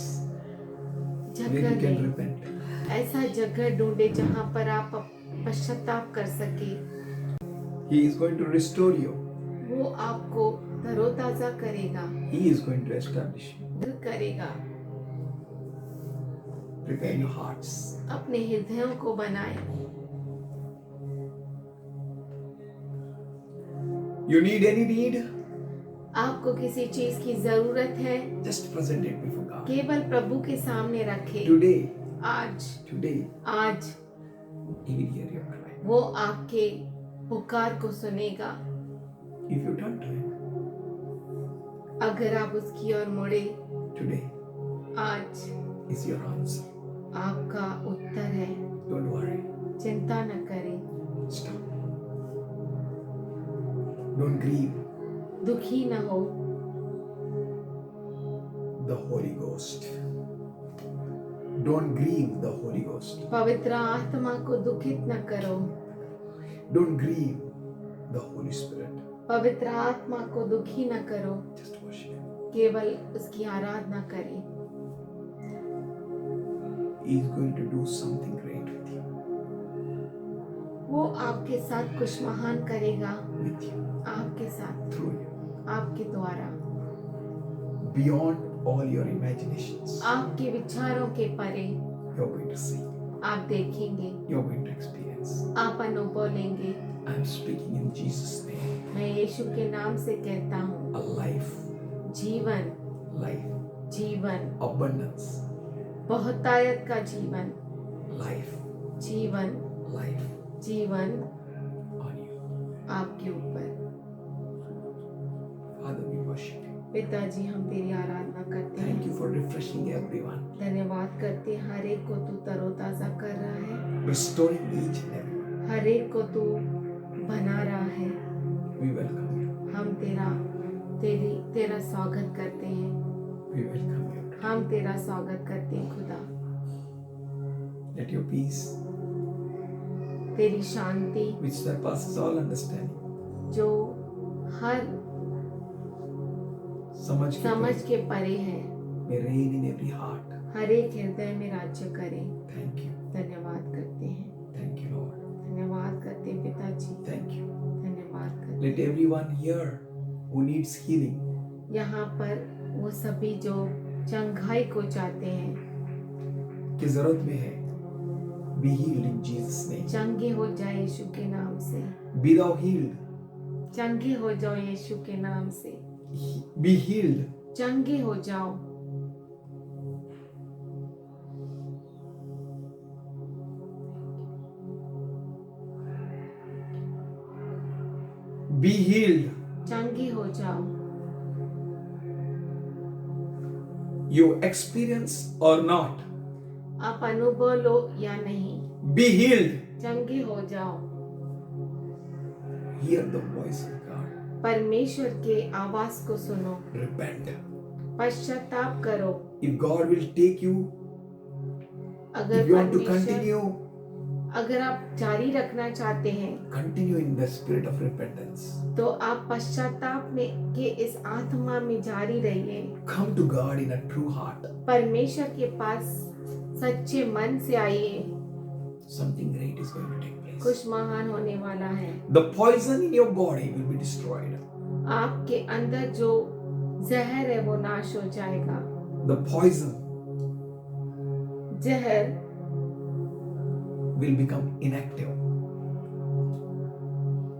D: where
E: जगह
D: you can
E: लें,
D: repent.
E: ऐसा जगह ढूंढे जहाँ पर आप पश्चाताप कर सके।
D: He is going to restore you.
E: वो आपको तरोताजा करेगा,
D: He is going to establish you.
E: दिल करेगा।
D: Prepare your hearts.
E: अपने हृदयों को बनाए।
D: You need any need?
E: आपको किसी चीज की जरूरत है,
D: Just present it before God.
E: केवल प्रभु के सामने रखे।
D: Today,
E: आज आज
D: He will hear your cry.
E: वो आपके पुकार को सुनेगा।
D: If you turn to Him
E: अगर आप उसकी ओर मुड़े,
D: today,
E: आज
D: is your answer.
E: आपका उत्तर है।
D: Don't worry.
E: चिंता न करें,
D: Stop. Don't grieve
E: दुखी न हो।
D: the Holy Ghost. Don't grieve the Holy Ghost.
E: पवित्र आत्मा को दुखित न करो।
D: Don't grieve the Holy Spirit.
E: पवित्र आत्मा को दुखी न करो,
D: Just worship Him.
E: केवल उसकी आराधना करें।
D: He is going to do something great with you.
E: वो आपके साथ कुछ महान करेगा,
D: With you.
E: आपके साथ,
D: Through you.
E: आपके द्वारा,
D: Beyond all your imaginations.
E: आपके विचारों के परे।
D: You're going to see.
E: आप देखेंगे,
D: You're going to experience.
E: आप अनुभव लेंगे।
D: I'm speaking in Jesus' name.
E: मैं यीशु के नाम से कहता हूँ,
D: A life,
E: जीवन,
D: life,
E: जीवन,
D: abundance,
E: बहुतायत का जीवन,
D: life,
E: जीवन,
D: life
E: जीवन
D: on you.
E: आपके ऊपर।
D: Father, we worship you.
E: पिताजी, हम तेरी आराधना करते
D: Thank
E: हैं,
D: you for refreshing everyone,
E: धन्यवाद करते हैं। हर एक को तू तरोताजा कर रहा है,
D: restoring each and everyone.
E: हर एक को तू बना रहा है।
D: We welcome you.
E: हम तेरा स्वागत करते हैं,
D: We welcome you.
E: हम तेरा स्वागत करते हैं खुदा।
D: Let your peace,
E: तेरी शांति
D: which surpasses all understanding,
E: जो हर
D: समझ
E: समझ के परे है,
D: may reign in every heart.
E: हर एक हृदय में राज्य करे।
D: Thank you.
E: धन्यवाद करते हैं,
D: Thank you, Lord.
E: धन्यवाद करते हैं पिताजी,
D: Thank you.
E: धन्यवाद करते
D: Let everyone here who needs healing,
E: हैं। यहाँ पर वो सभी जो चंगाई को चाहते हैं,
D: की जरूरत में है, be healed in Jesus' name.
E: चंगे हो जाए यीशु के नाम से,
D: Be thou healed.
E: चंगे हो जाओ यीशु के नाम से,
D: Be healed.
E: चंगे हो जाओ।
D: Be healed.
E: चंगे हो जाओ।
D: You experience or not.
E: आप अनुभव लो या नहीं,
D: Be healed.
E: चंगे हो जाओ।
D: Hear the voice of God.
E: परमेश्वर के आवाज को सुनो,
D: Repent.
E: पश्चाताप करो।
D: If God will take you,
E: अगर
D: if you want to
E: परमेश्वर,
D: continue,
E: अगर आप जारी रखना चाहते हैं
D: continue in the spirit of repentance.
E: तो आप पश्चाताप में के इस आत्मा में जारी रहिए।
D: Come to God in a true heart.
E: परमेश्वर के पास सच्चे मन से आइए,
D: Something great is going to take place.
E: कुछ महान होने वाला है।
D: The poison in your body will be destroyed.
E: आपके अंदर जो जहर है वो नाश हो जाएगा।
D: The poison
E: जहर
D: will become inactive.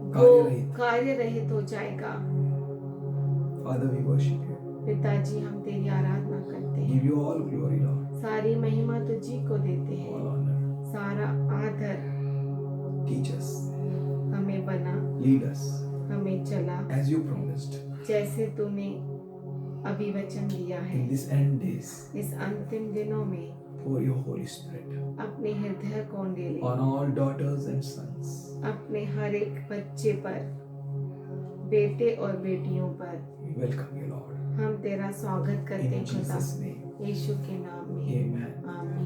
E: वो
D: कार्यरहित.
E: कार्य रहित हो जाएगा।
D: Father, we worship you.
E: पिताजी हम तेरी आराधना करते हैं,
D: Give you all glory, Lord.
E: सारी महिमा तुझी को देते
D: All
E: हैं,
D: honor.
E: सारा आदर।
D: Teach us.
E: हमें बना,
D: Lead us
E: हमें चला,
D: as you promised
E: जैसे तूने अभी वचन दिया है।
D: in this end days.
E: इस अंतिम दिनों में
D: Pour your Holy Spirit
E: अपने हृदय को ले ले,
D: on all daughters and sons.
E: अपने हर एक बच्चे पर, बेटे और बेटियों पर।
D: We welcome you, Lord.
E: हम तेरा स्वागत करते
D: In
E: हैं खुदा,
D: Jesus' name.
E: यीशु के नाम में।
D: Amen.
E: आमीन।